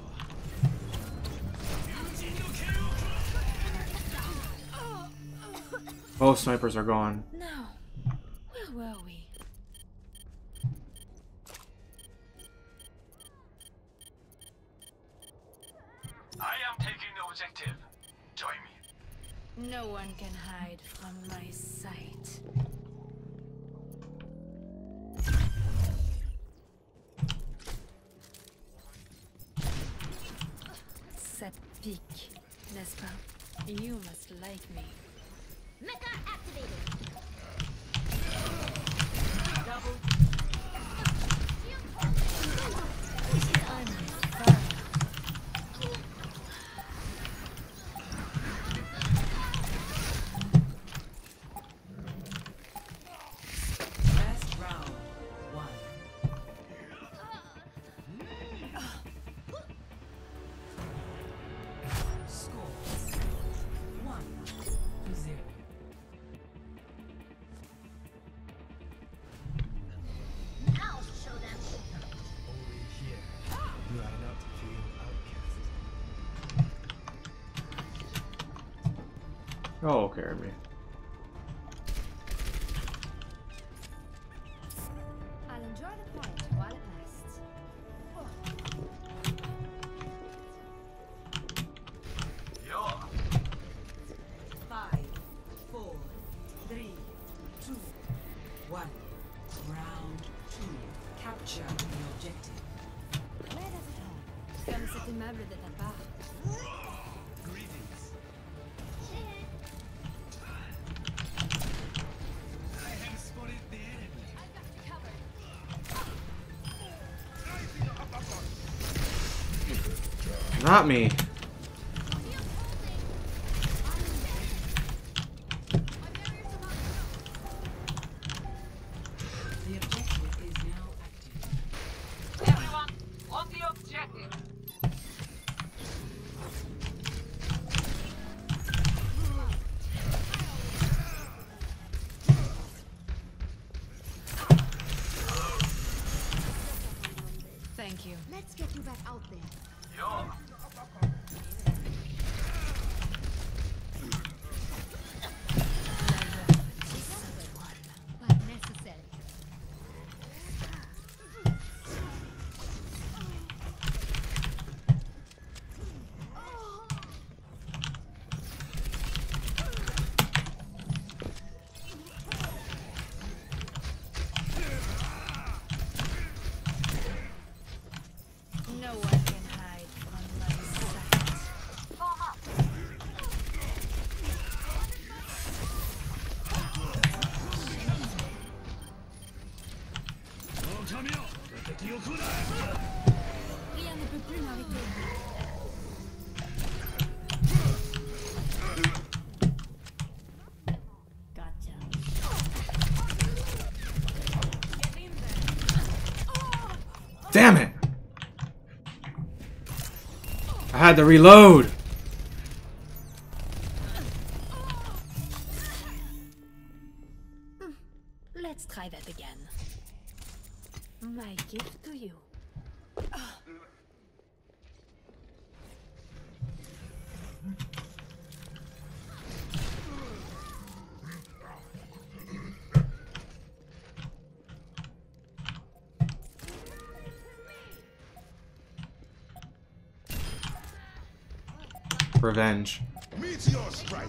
Both snipers are gone. Now, where were we? I am taking the objective. Join me. No one can hide from my sight. Ça pique, n'est-ce pas? You must like me. Mecha activated. Best round 1. Score 1-0. I'll show them. Only here. You are not feel outcast. Oh, carry me. I'll enjoy the quiet while it lasts. 5, 4, 3, 2, 1. Round 2. Capture the objective. Where does it home? Comme cet immeuble de ta part. Greetings. I have spotted the enemy. I got you covered. Not me. The objective is now active. Everyone, on the objective. Thank you. Let's get you back out there. Yo. But necessary. No one can hide from my sight. Form up. Rien ne peut plus m'arrêter. Gotcha. Damn it! I had to reload. Let's try that again. My gift to you. Revenge. Meteor strike.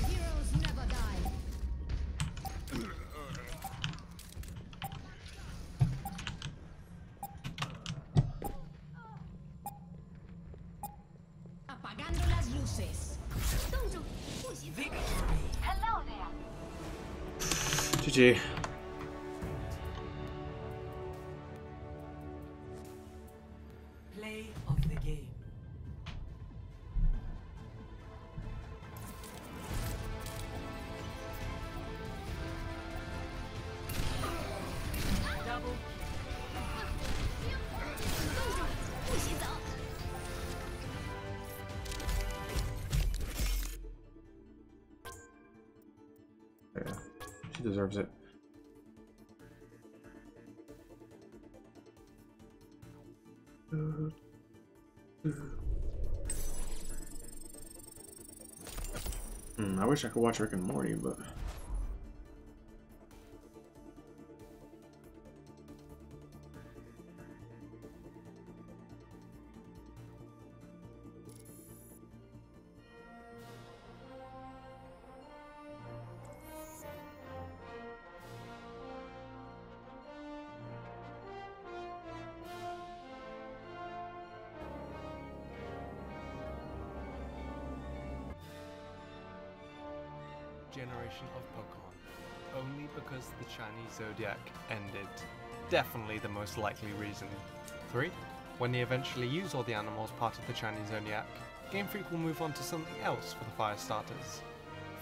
Heroes never die. Apagando las luces. Hello there. GG. Play of the game. Double Yeah, she deserves it. I wish I could watch Rick and Morty, but generation of Pokemon. Only because the Chinese Zodiac ended. Definitely the most likely reason. 3. When they eventually use all the animals part of the Chinese Zodiac, Game Freak will move on to something else for the fire starters.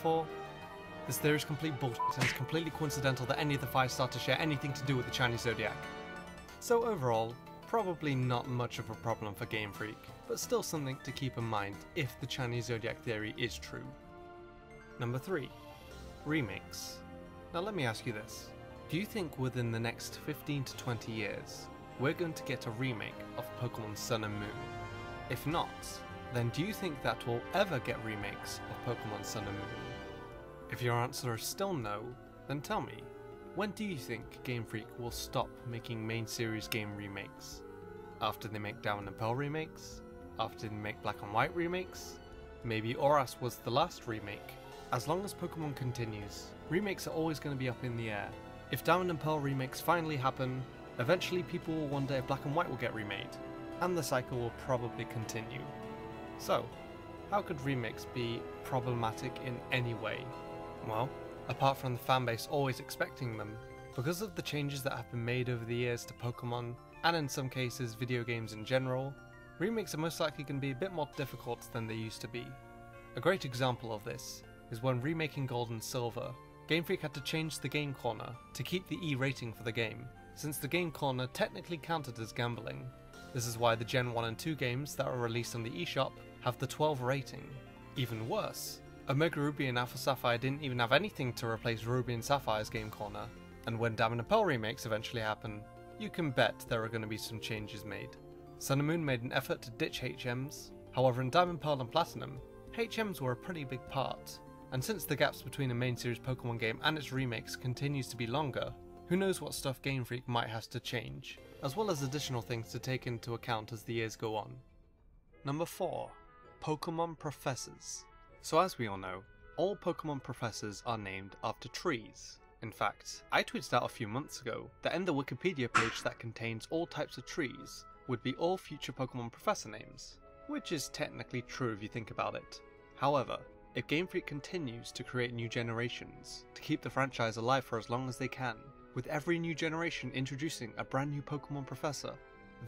4. This theory is complete bullshit and it's completely coincidental that any of the fire starters share anything to do with the Chinese Zodiac. So overall, probably not much of a problem for Game Freak, but still something to keep in mind if the Chinese Zodiac theory is true. Number 3. Remakes. Now let me ask you this. Do you think within the next 15 to 20 years, we're going to get a remake of Pokemon Sun and Moon? If not, then do you think that we'll ever get remakes of Pokemon Sun and Moon? If your answer is still no, then tell me, when do you think Game Freak will stop making main series game remakes? After they make Diamond and Pearl remakes? After they make Black and White remakes? Maybe Oras was the last remake? As long as Pokemon continues, remakes are always going to be up in the air. If Diamond and Pearl remakes finally happen, eventually people will wonder if Black and White will get remade, and the cycle will probably continue. So, how could remakes be problematic in any way? Well, apart from the fanbase always expecting them, because of the changes that have been made over the years to Pokemon, and in some cases video games in general, remakes are most likely going to be a bit more difficult than they used to be. A great example of this is when remaking Gold and Silver, Game Freak had to change the Game Corner to keep the E rating for the game, since the Game Corner technically counted as gambling. This is why the Gen 1 and 2 games that are released on the eShop have the 12 rating. Even worse, Omega Ruby and Alpha Sapphire didn't even have anything to replace Ruby and Sapphire's Game Corner, and when Diamond and Pearl remakes eventually happen, you can bet there are going to be some changes made. Sun and Moon made an effort to ditch HMs, however in Diamond, Pearl and Platinum, HMs were a pretty big part. And since the gaps between a main series Pokemon game and its remakes continues to be longer, who knows what stuff Game Freak might have to change, as well as additional things to take into account as the years go on. Number 4. Pokemon Professors. So as we all know, all Pokemon Professors are named after trees. In fact, I tweeted out a few months ago that in the Wikipedia page that contains all types of trees would be all future Pokemon Professor names, which is technically true if you think about it. However, if Game Freak continues to create new generations, to keep the franchise alive for as long as they can, with every new generation introducing a brand new Pokemon Professor,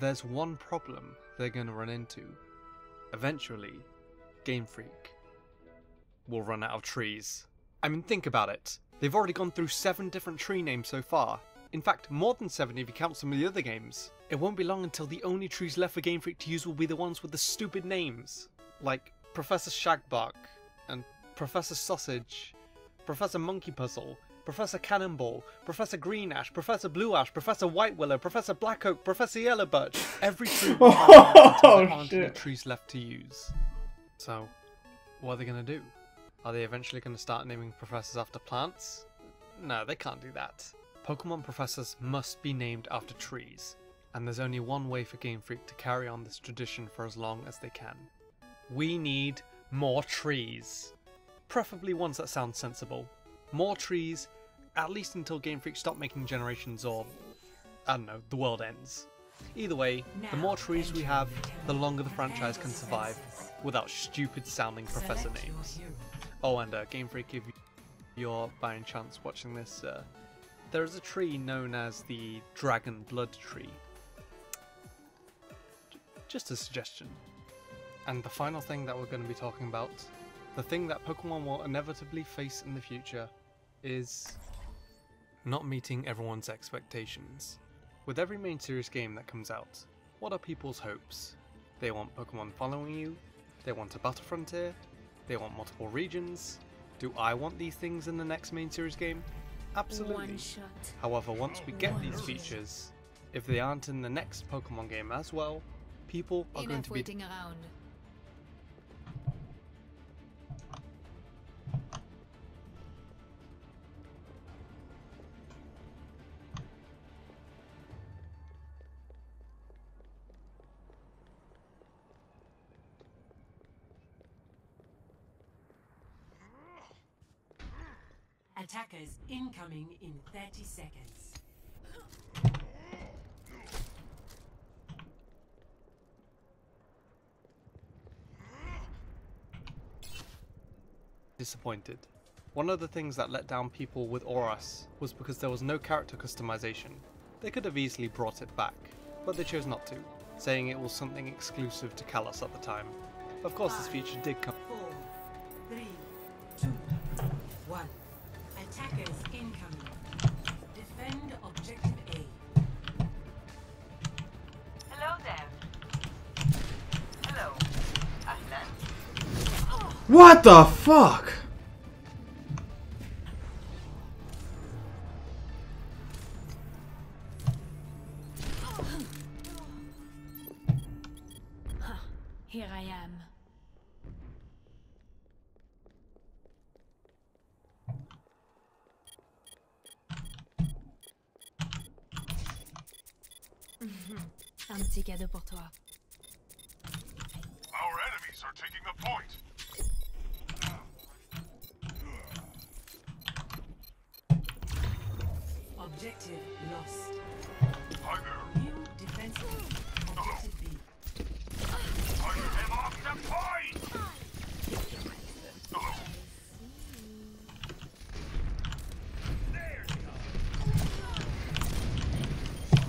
there's one problem they're going to run into. Eventually, Game Freak will run out of trees. I mean, think about it. They've already gone through 7 different tree names so far. In fact, more than 7 if you count some of the other games. It won't be long until the only trees left for Game Freak to use will be the ones with the stupid names. Like Professor Shagbark, and Professor Sausage, Professor Monkey Puzzle, Professor Cannonball, Professor Green Ash, Professor Blue Ash, Professor White Willow, Professor Black Oak, Professor Yellow Birch. Every tree will have until there aren't any trees left to use. So, what are they going to do? Are they eventually going to start naming professors after plants? No, they can't do that. Pokemon Professors must be named after trees, and there's only one way for Game Freak to carry on this tradition for as long as they can. We need more trees. Preferably ones that sound sensible. More trees, at least until Game Freak stop making generations or, I don't know, the world ends. Either way, the more trees we have, the longer the franchise can survive without stupid sounding professor names. Oh, and Game Freak, if you're by any chance watching this, there is a tree known as the Dragon Blood Tree. Just a suggestion. And the final thing that we're going to be talking about, the thing that Pokemon will inevitably face in the future, is not meeting everyone's expectations. With every main series game that comes out, what are people's hopes? They want Pokemon following you, they want a battle frontier, they want multiple regions. Do I want these things in the next main series game? Absolutely. One shot. However, once we get these features, if they aren't in the next Pokemon game as well, people are going to be waiting around. Attackers incoming in 30 seconds. disappointed. One of the things that let down people with Oras was because there was no character customization. They could have easily brought it back, but they chose not to, saying it was something exclusive to Kalos at the time. Of course, this feature did come. 4, 3, 2, 1. Attackers incoming. Defend objective A. Hello there. Hello. Ahlan. What the fuck? Here I am. Un petit cadeau pour toi. Our enemies are taking the point. Objective lost. Hi there. New defensive. Objective B. I am off the point.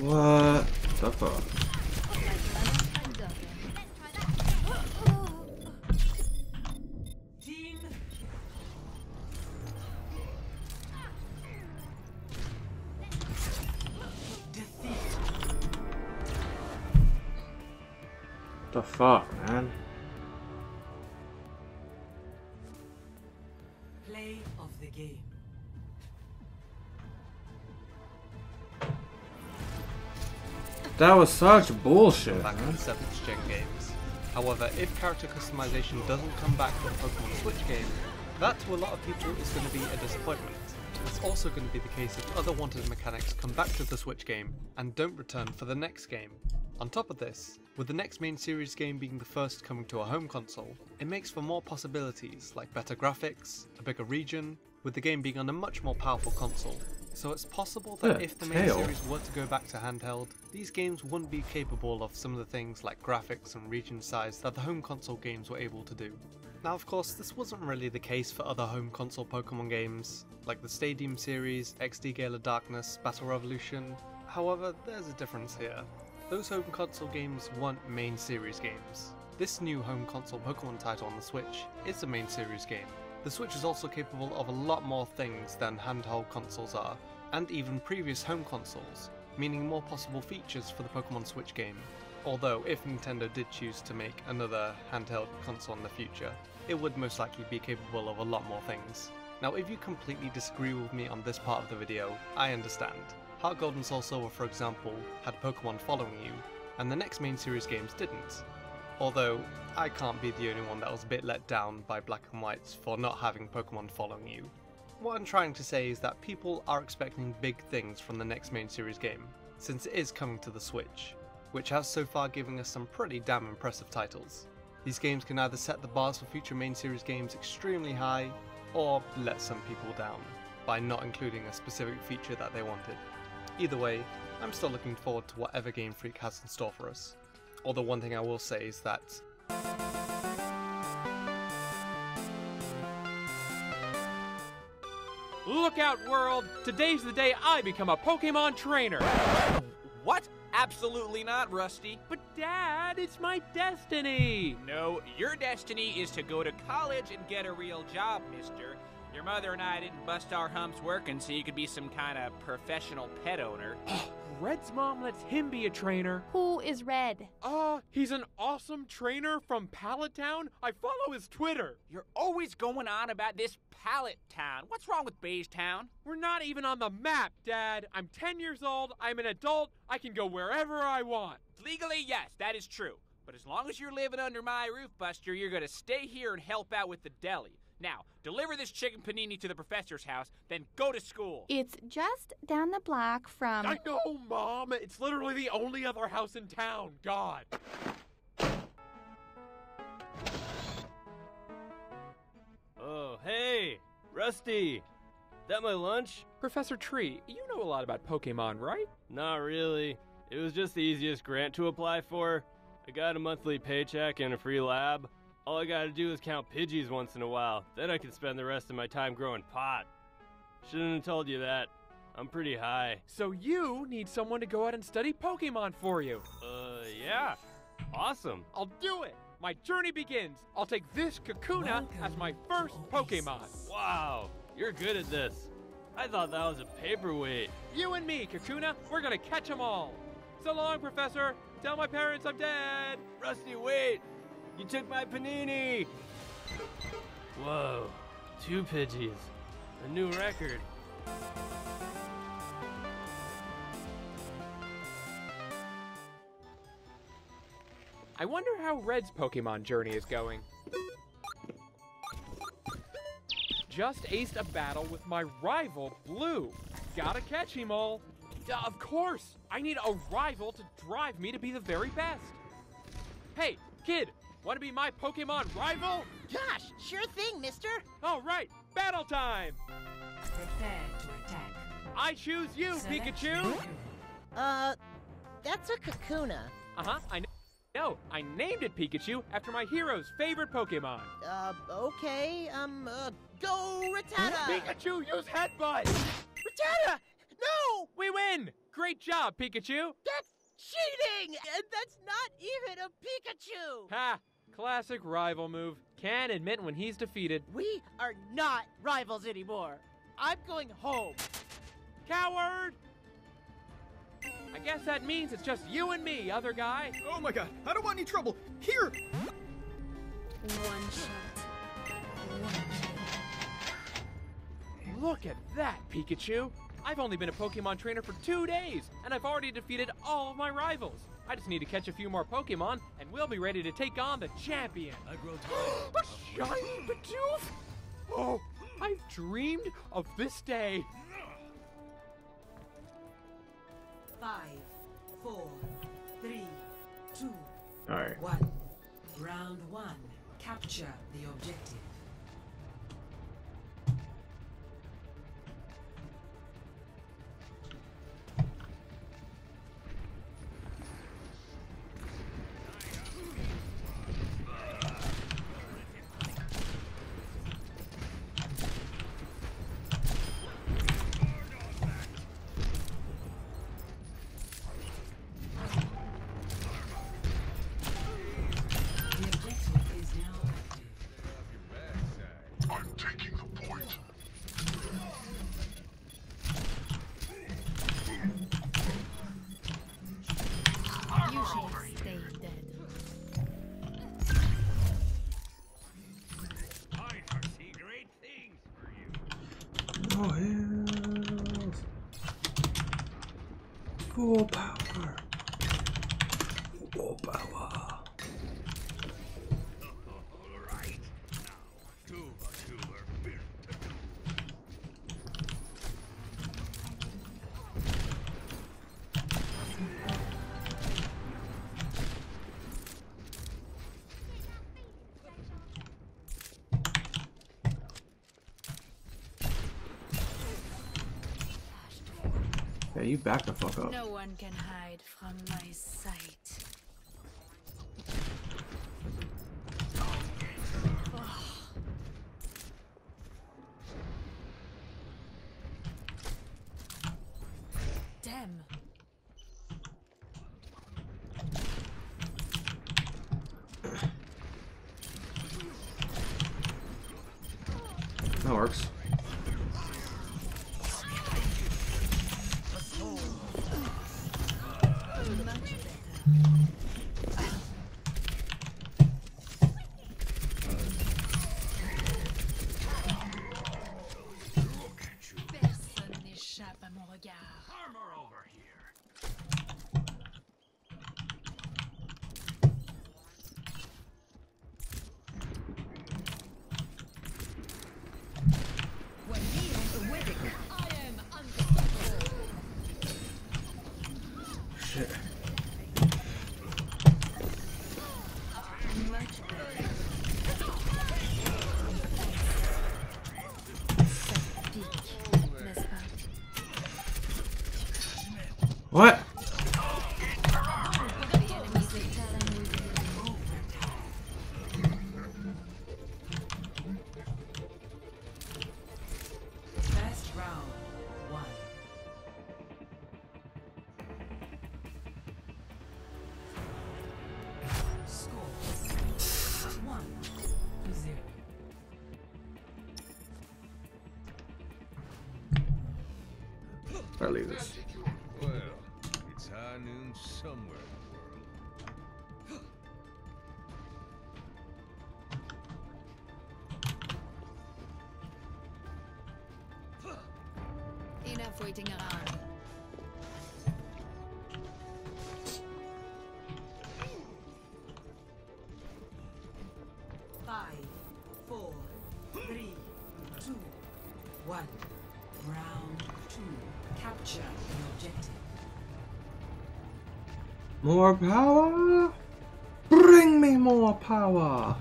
What the fuck? Team. Defeat. The fuck, man? Play of the game. That was such bullshit, Back in man. the 7th gen games. However, if character customization doesn't come back for the Pokemon Switch game, that to a lot of people is going to be a disappointment. It's also going to be the case if other wanted mechanics come back to the Switch game and don't return for the next game. On top of this, with the next main series game being the first coming to a home console, it makes for more possibilities like better graphics, a bigger region, with the game being on a much more powerful console. So it's possible that Yeah, if the main tail. series were to go back to handheld, these games wouldn't be capable of some of the things like graphics and region size that the home console games were able to do. Now of course, this wasn't really the case for other home console Pokemon games, like the Stadium series, XD Gale of Darkness, Battle Revolution. However, there's a difference here. Those home console games weren't main series games. This new home console Pokemon title on the Switch is a main series game. The Switch is also capable of a lot more things than handheld consoles are, and even previous home consoles, meaning more possible features for the Pokemon Switch game. Although, if Nintendo did choose to make another handheld console in the future, it would most likely be capable of a lot more things. Now, if you completely disagree with me on this part of the video, I understand. Heart Gold and Soul Silver, for example, had Pokemon following you, and the next main series games didn't. Although, I can't be the only one that was a bit let down by Black and White for not having Pokemon following you. What I'm trying to say is that people are expecting big things from the next main series game. since it is coming to the Switch, which has so far given us some pretty damn impressive titles. These games can either set the bars for future main series games extremely high, or let some people down, by not including a specific feature that they wanted. Either way, I'm still looking forward to whatever Game Freak has in store for us. Although one thing I will say is that Look out, world! Today's the day I become a Pokemon trainer! What? Absolutely not, Rusty. But Dad, it's my destiny! No, your destiny is to go to college and get a real job, mister. Your mother and I didn't bust our humps working so you could be some kind of professional pet owner. Red's mom lets him be a trainer. Who is Red? He's an awesome trainer from Pallet Town. I follow his Twitter. You're always going on about this Pallet Town. What's wrong with Beige Town? We're not even on the map, Dad. I'm 10 years old, I'm an adult, I can go wherever I want. Legally, yes, that is true. But as long as you're living under my roof, Buster, you're gonna stay here and help out with the deli. Now, deliver this chicken panini to the professor's house, then go to school. It's just down the block from... I know, Mom. It's literally the only other house in town. God. Oh, hey, Rusty. That my lunch? Professor Tree, you know a lot about Pokemon, right? Not really. It was just the easiest grant to apply for. I got a monthly paycheck and a free lab. All I gotta do is count Pidgeys once in a while. Then I can spend the rest of my time growing pot. Shouldn't have told you that. I'm pretty high. So you need someone to go out and study Pokemon for you. Yeah. Awesome. I'll do it. My journey begins. I'll take this Kakuna as my first Pokemon. Wow, you're good at this. I thought that was a paperweight. You and me, Kakuna, we're gonna catch them all. So long, Professor. Tell my parents I'm dead. Rusty, wait. You took my panini! Whoa, 2 Pidgeys. A new record. I wonder how Red's Pokemon journey is going. Just aced a battle with my rival, Blue. Gotta catch him all. Duh, of course! I need a rival to drive me to be the very best. Hey, kid! Want to be my Pokemon rival? Gosh, sure thing, mister. All right, battle time. Prepare to attack. I choose you, Pikachu. That's a Kakuna. I know. I named it Pikachu after my hero's favorite Pokemon. Okay. Go Rattata. Pikachu, use Headbutt. Rattata! No! We win. Great job, Pikachu. That's cheating! And that's not even a Pikachu! Ha! Classic rival move. Can admit when he's defeated. We are not rivals anymore. I'm going home. Coward! I guess that means it's just you and me, other guy. Oh my god, I don't want any trouble. Here! One shot. Look at that, Pikachu. I've only been a Pokemon trainer for 2 days, and I've already defeated all of my rivals. I just need to catch a few more Pokemon, and we'll be ready to take on the champion. I grow tired. A shiny Bidoof? Oh, I've dreamed of this day. 5, 4, 3, 2, All right. 1. Round 1. Capture the objective. Oh, yes. Full power. Full power. Alright. Now, tuber. you back the fuck up. No one can hide from my sight. Damn. That works. Personne n'échappe à mon regard. Armor over here. When he is awake, I am unstoppable. Shit. Much better. N'est-ce pas? What? The enemies of Talon will be First round, 1. Score 1-0. I'll leave this. Well, it's high noon somewhere in the world. enough waiting around. Five, 4, 3, 2, 1. Round 2. Capture the objective. More power? Bring me more power!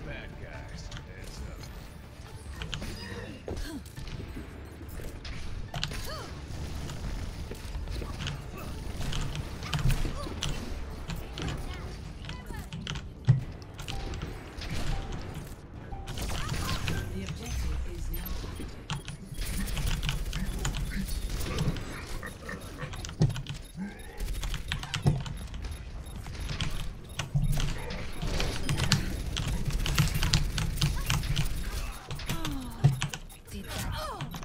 Bad guys, heads up. The objective is now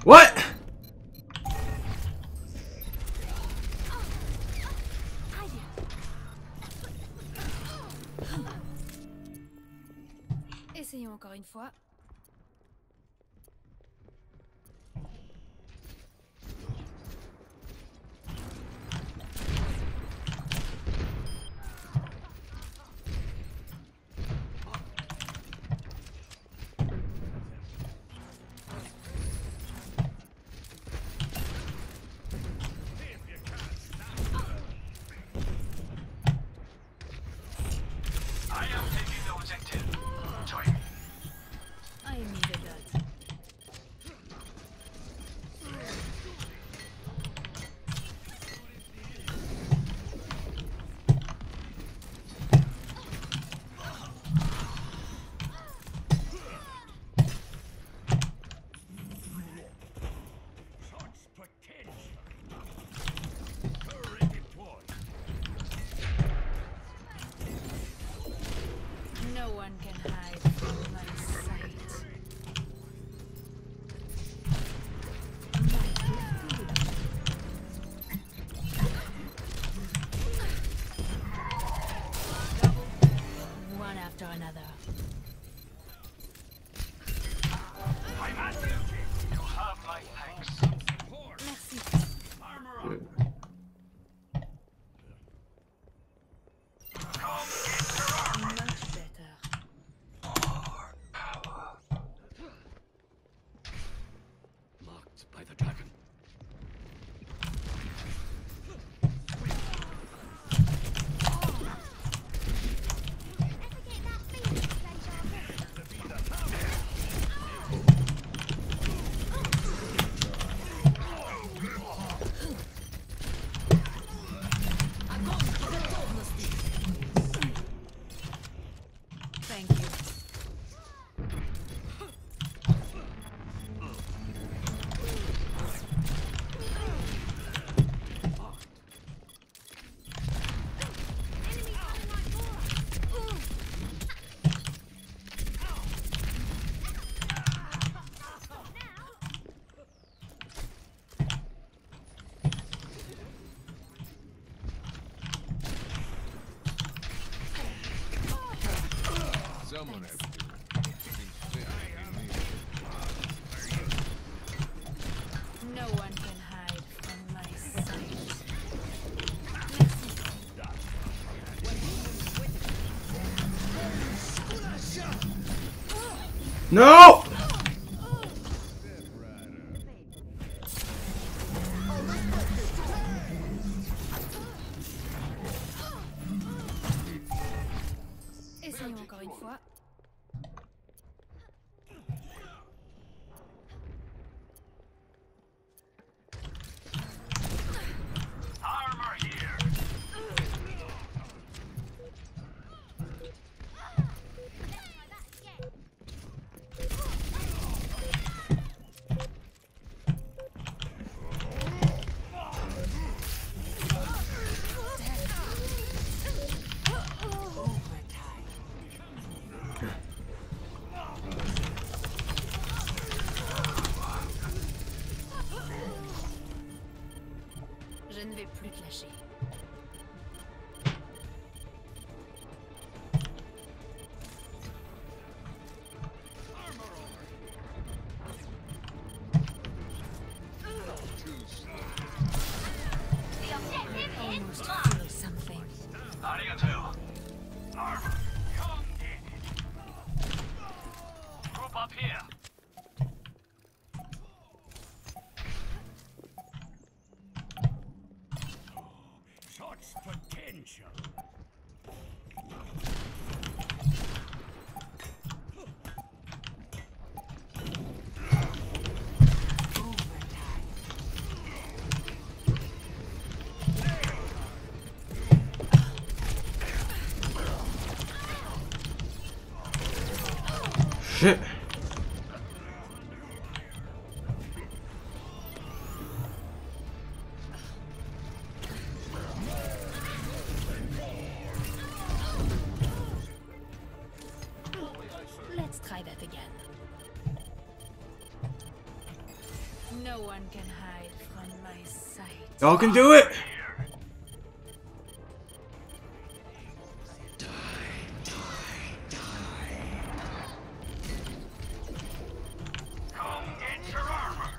What? Essayons encore une fois. I am taking the objective. Join me. I needed that. Such potential. Turret deployed. No one can hide from my sight. One after another. I'm at you. You have my thanks. Merci. Armor up. Good. Much better. Locked by the dragon. No! Essayons encore une fois. Armor here. Je ne vais plus te lâcher. Almost feel something. Arigato. Armor. Come in. Group up here. Such potential. Shit. Let's try that again. No one can hide from my sight. Y'all can do it! Come get your armor.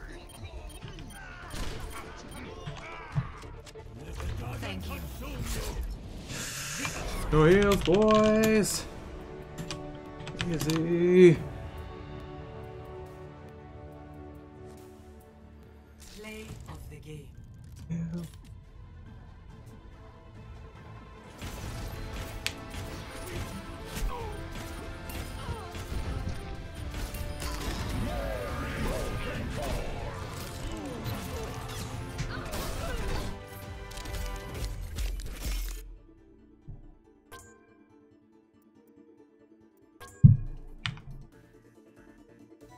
Thank you. No heals, boys! Easy. Play of the game.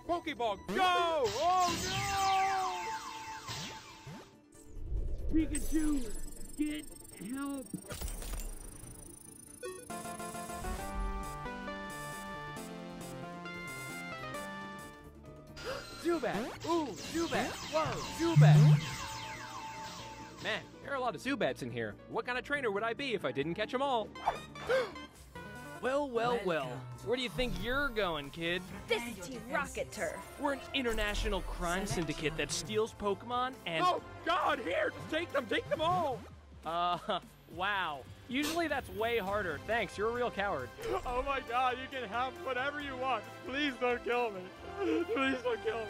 Pokeball, go! Oh no! Pikachu, get help! Zubat! Ooh, Zubat! Whoa, Zubat! Man, there are a lot of Zubats in here. What kind of trainer would I be if I didn't catch them all? Well, well, well. Where do you think you're going, kid? This is Team Rocket Turf. We're an international crime syndicate that steals Pokemon and... Oh, God, here! Take them all! Wow. Usually that's way harder. Thanks, you're a real coward. Oh my God, you can have whatever you want. Please don't kill me. Please don't kill me.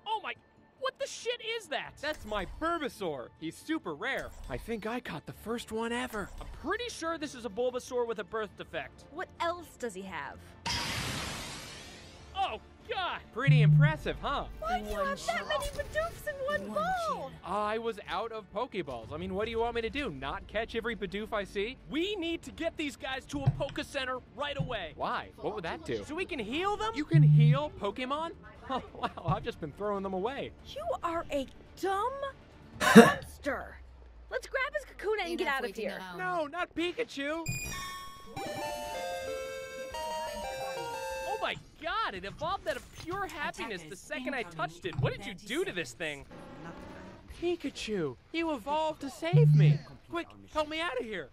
Oh my... What the shit is that? That's my Bulbasaur. He's super rare. I think I caught the first one ever. I'm pretty sure this is a Bulbasaur with a birth defect. What else does he have? Oh, God! Pretty impressive, huh? Why do you have that many Bidoofs in one ball? I was out of Pokeballs. I mean, what do you want me to do? Not catch every Bidoof I see? We need to get these guys to a Poke Center right away. Why? What would that do? So we can heal them? You can heal Pokemon? Oh, wow, I've just been throwing them away. You are a dumb monster. Let's grab his Kakuna and get out of here. No, not Pikachu. Oh my God, it evolved out of pure happiness the second I touched it. What did you do to this thing? Pikachu, you evolved to save me. Quick, help me out of here.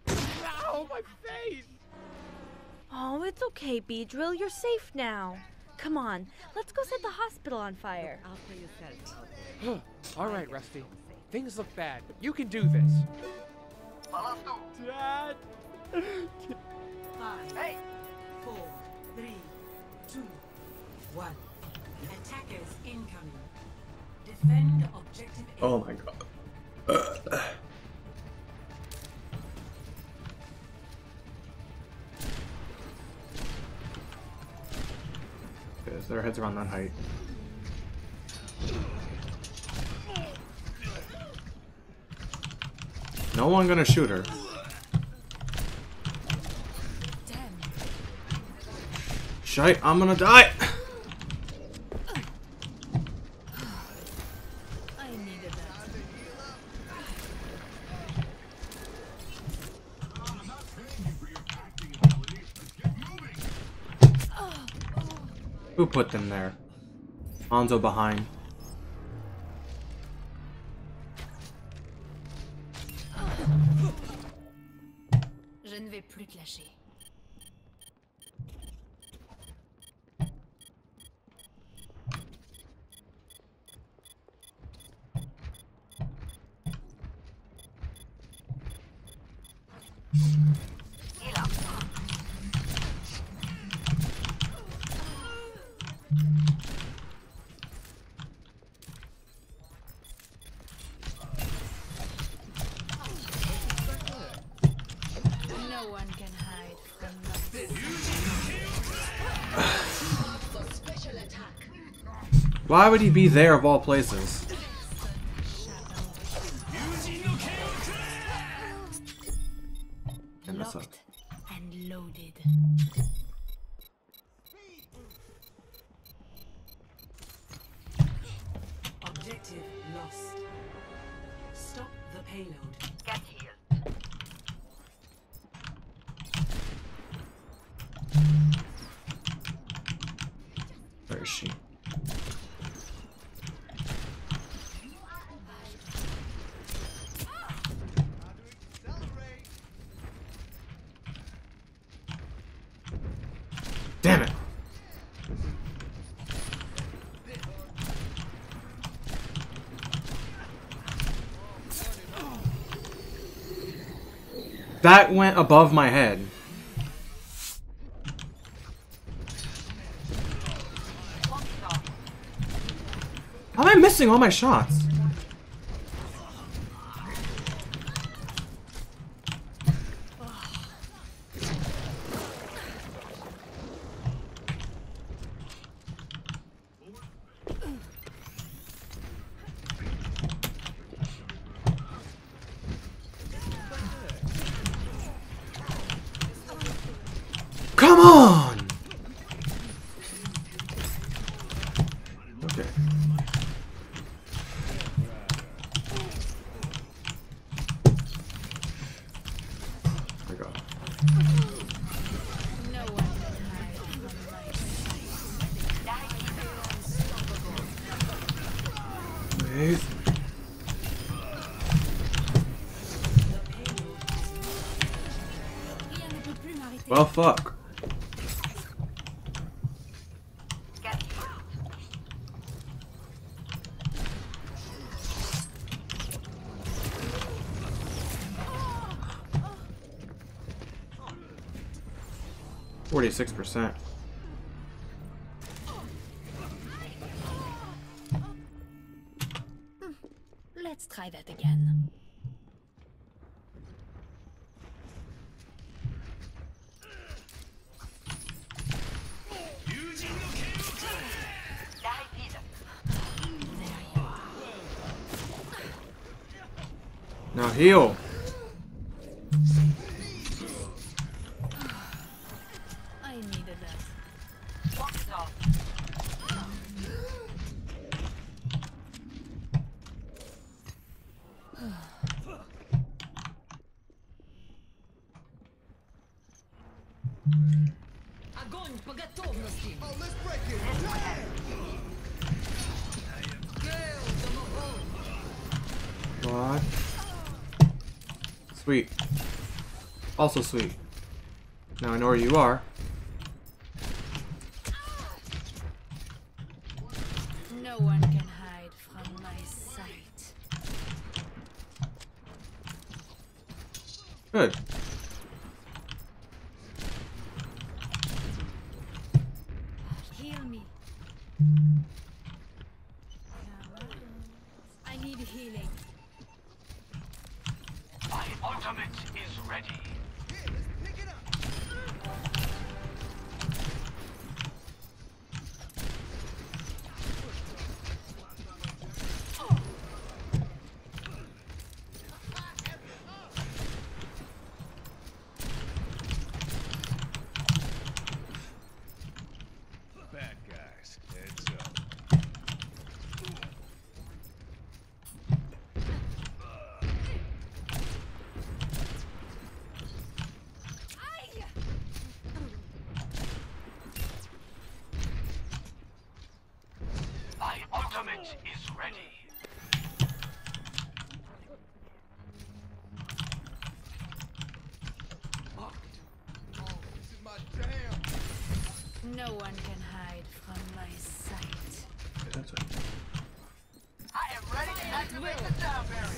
Ow, my face. Oh, it's okay, Beedrill. You're safe now. Come on, let's go set the hospital on fire. All right, Rusty. Things look bad, but you can do this. Falas tu. Dad. 5, 4, 3, 2, 1. Attackers incoming. Defend objective A. Oh my god. Okay, so their heads are on that height. No one gonna shoot her. Shite, I'm gonna die! I needed that. Who put them there? Hanzo behind. Je ne vais plus te lâcher. No one can hide from Why would he be there of all places? And that's up. locked and loaded. Objective lost. Stop the payload. Get healed. Where is she? Damn it! That went above my head. How am I missing all my shots? Come on! Okay. There we go. No one can hide from my sight. Wait. Rien ne peut plus m'arrêter. Well, fuck. 46%. Let's try that again. Now heal. I needed that. Огонь по готовности! What? Sweet. Also sweet. Now I know where you are. No one can hide from my sight. Good. Healing. My ultimate is ready. Bad guys, heads up. My ultimate is ready. This is my jam. No one can hide from my sight. I am ready to activate the sound barrier.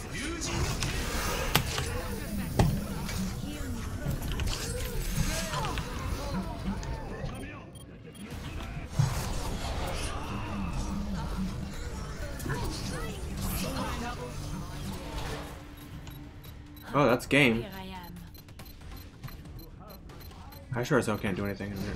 Oh, that's game. Here I am. I sure as hell can't do anything in there.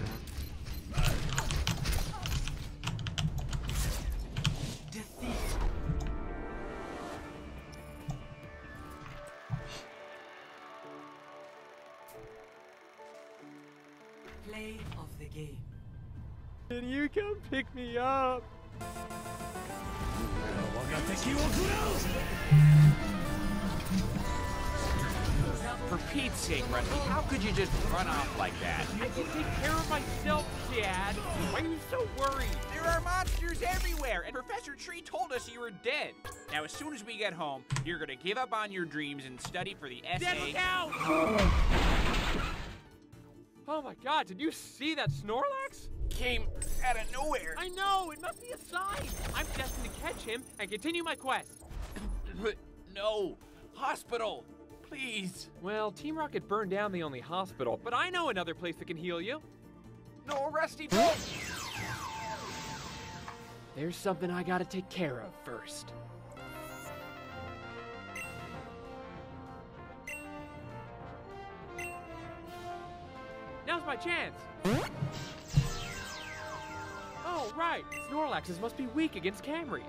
Play of the game. Can you come pick me up? For Pete's sake, Rusty, how could you just run off like that? I can take care of myself, Dad. Why are you so worried? There are monsters everywhere, and Professor Tree told us you were dead. Now, as soon as we get home, you're gonna give up on your dreams and study for the SA. Dad, look out! Oh my God, did you see that Snorlax? Came out of nowhere. I know, it must be a sign. I'm destined to catch him and continue my quest. No, hospital, please. Well, Team Rocket burned down the only hospital, but I know another place that can heal you. No, Rusty, don't. There's something I gotta take care of first. Now's my chance. Oh, right. Snorlaxes must be weak against Camrys.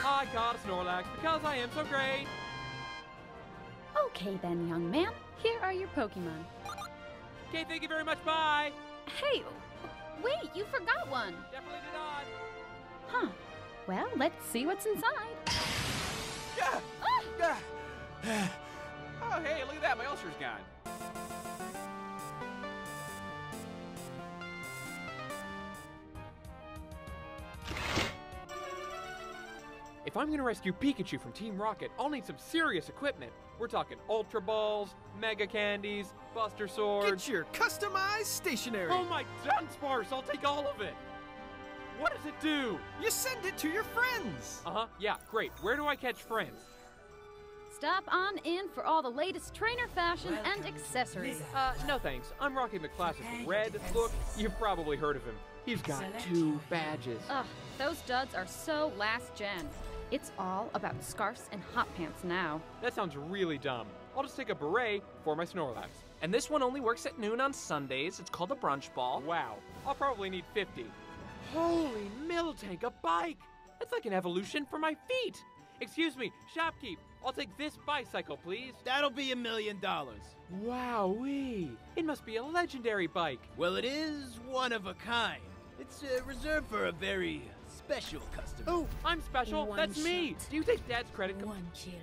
I got a Snorlax because I am so great. Okay then, young man. Here are your Pokemon. Okay, thank you very much. Bye. Hey, wait, you forgot one. Definitely did not. Huh. Well, let's see what's inside. Oh, hey, look at that. My ulcer's gone. If I'm gonna rescue Pikachu from Team Rocket, I'll need some serious equipment. We're talking Ultra Balls, Mega Candies, Buster Swords. Get your customized stationery. Oh my Dunsparce, I'll take all of it. What does it do? You send it to your friends. Uh-huh, yeah, great. Where do I catch friends? Stop on in for all the latest trainer fashion and accessories. No thanks. I'm rocking the classic red look. You've probably heard of him. He's got 2 badges. Ugh, those duds are so last gen. It's all about scarves and hot pants now. That sounds really dumb. I'll just take a beret for my Snorlax. And this one only works at noon on Sundays. It's called a brunch ball. Wow, I'll probably need 50. Holy Miltank, a bike! That's like an evolution for my feet. Excuse me, shopkeep, I'll take this bicycle, please. That'll be $1 million. Wowee, it must be a legendary bike. Well, it is one of a kind. It's reserved for a very special customer. Oh, I'm special. One That's me. shot. Do you take Dad's credit? One kill.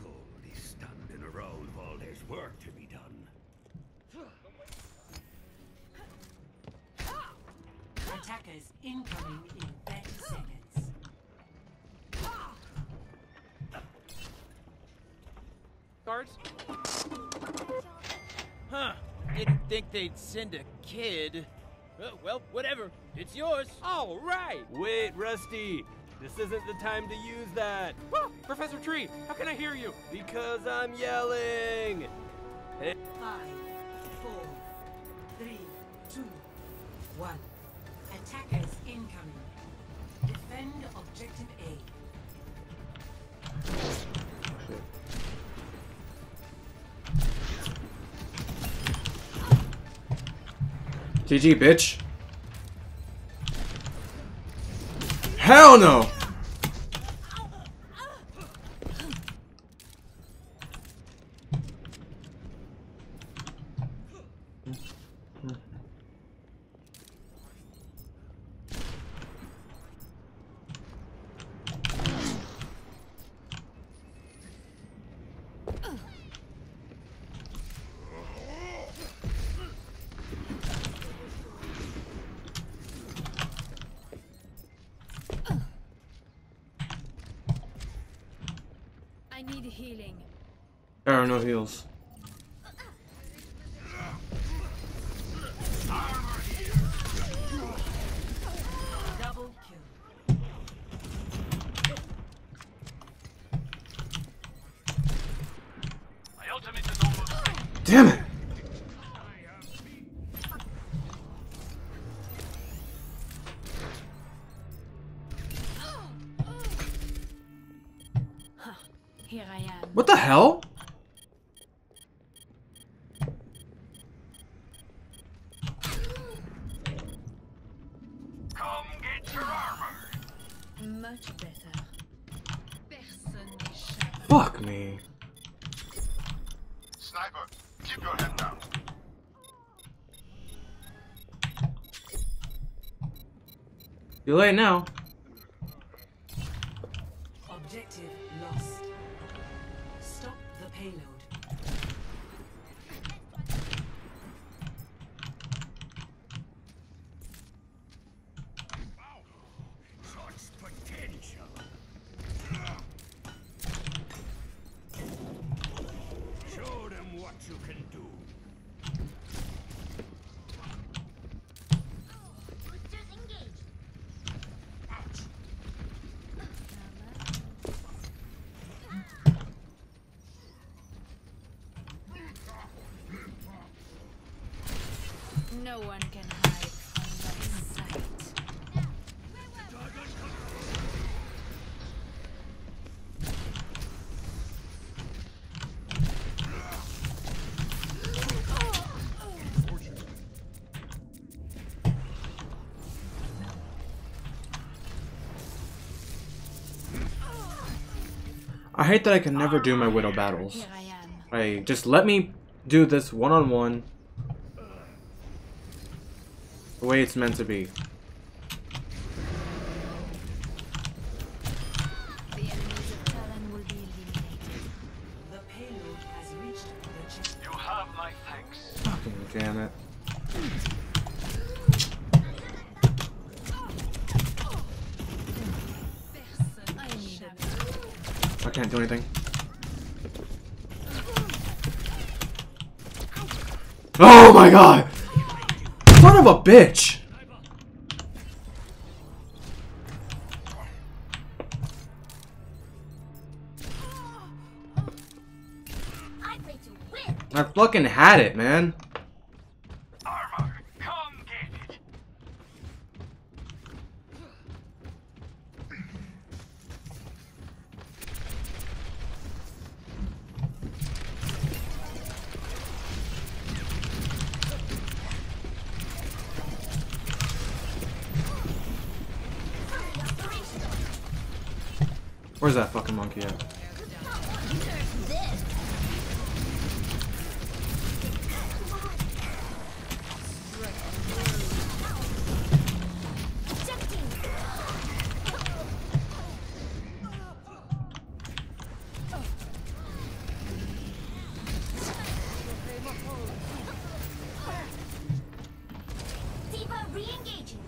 Holy standing around while there's work to be done. Attackers incoming in 30 seconds. Guards? Huh. Didn't think they'd send a kid. Well, whatever. It's yours. All right. Wait, Rusty. This isn't the time to use that. Whoa, Professor Tree, how can I hear you? Because I'm yelling. Hey. 5, 4, 3, 2, 1. Attackers incoming. Defend objective A. GG, bitch. Hell no! I need healing. There are no heals. Double kill. My ultimate is almost ready. Damn it! Here I am. What the hell? Come get your armor. Much better. Personne n'échappe. Fuck me. Sniper, keep your head down. You're late now. Objective lost. Stop the payload. Such potential. Show them what you can do. No one can hide from my sight. I hate that I can never do my Widow battles. Here I am. Like, just let me do this one-on-one. The way it's meant to be. The enemies of Talon will be eliminated. The payload has reached the chest. You have my thanks. Fucking damn it. I need it. I can't do anything. Oh my god! Son of a bitch! I fucking had it, man. Armor, come get it. Where's that fucking monkey at? Diva re-engaging.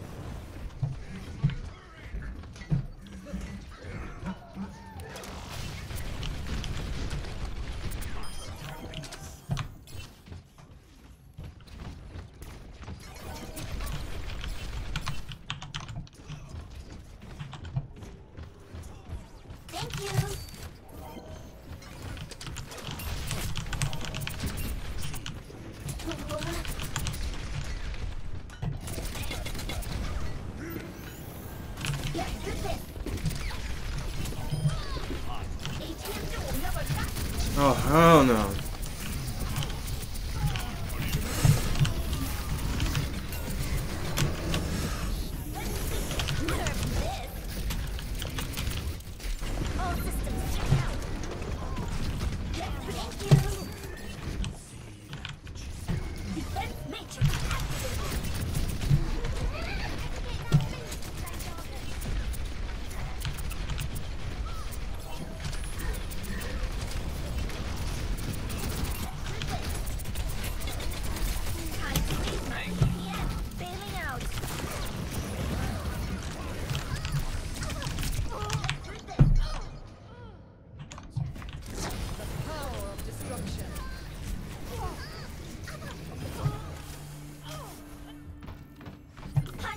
Thank you. Oh, hell no.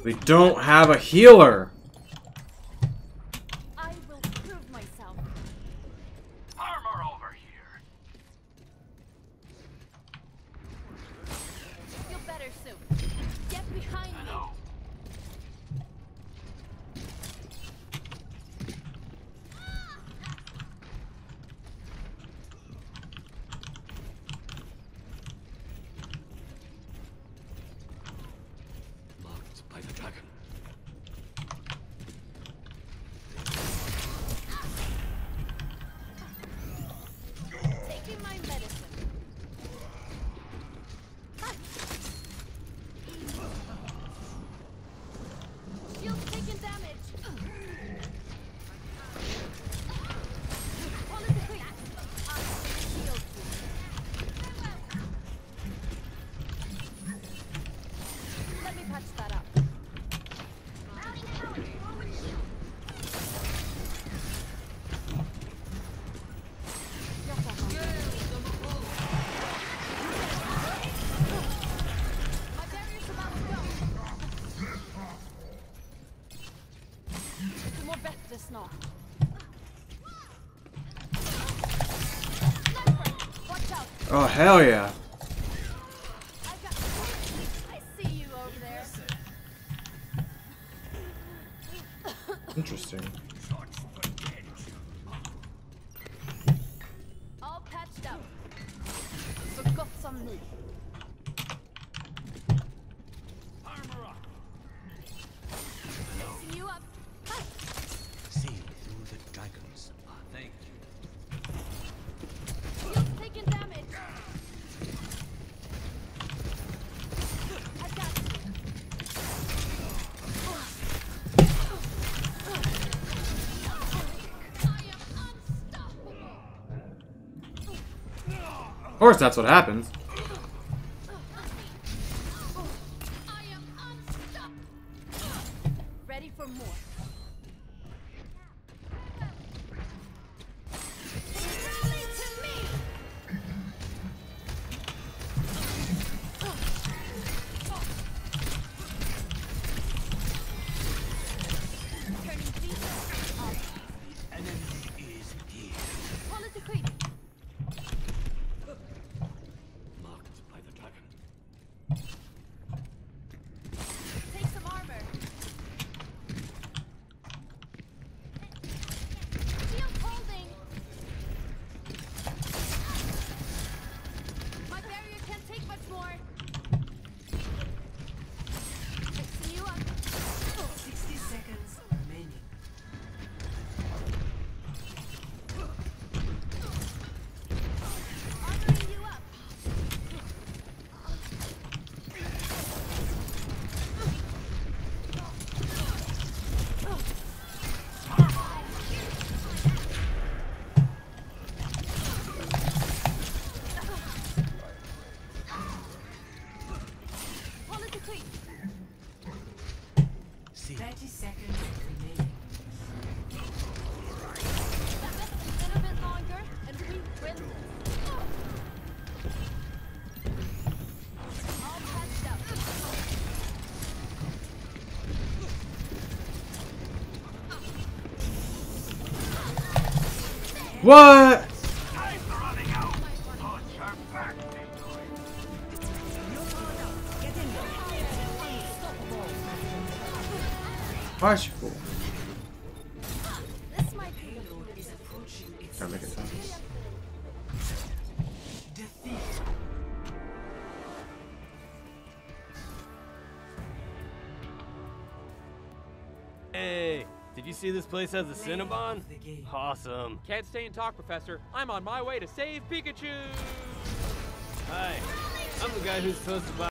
We don't have a healer. I will prove myself. Armor over here. Feel better soon. Get behind me. Marked by the dragon. Taking my medicine. Shield taking damage. Call it a quick. Shield. Let me patch that up. My barrier's about to go. Du mår bättre snart. Sniper! Watch out! Oh, hell yeah. I see you over there. Interesting. All patched up. Så gott som ny. Armor up. Fixing you up. Hi. See through the dragons. Thank you. Shield taking damage. I got you. Of course, that's what happens. Ready for more. Rally to me. Turning defense off. Enemy is here. Call it a creep. Marked by the dragon. Take some armor. Shield holding. My barrier can't take much more. Fixing you up. 60 seconds remaining. Armoring you up. Call it a creep. 30 seconds remaining. A little bit longer and we win this. All patched up. What? Harshful. Can't make it sound. Hey, did you see this place has a Cinnabon? Awesome. Can't stay and talk, Professor. I'm on my way to save Pikachu! Hi, I'm the guy who's supposed to buy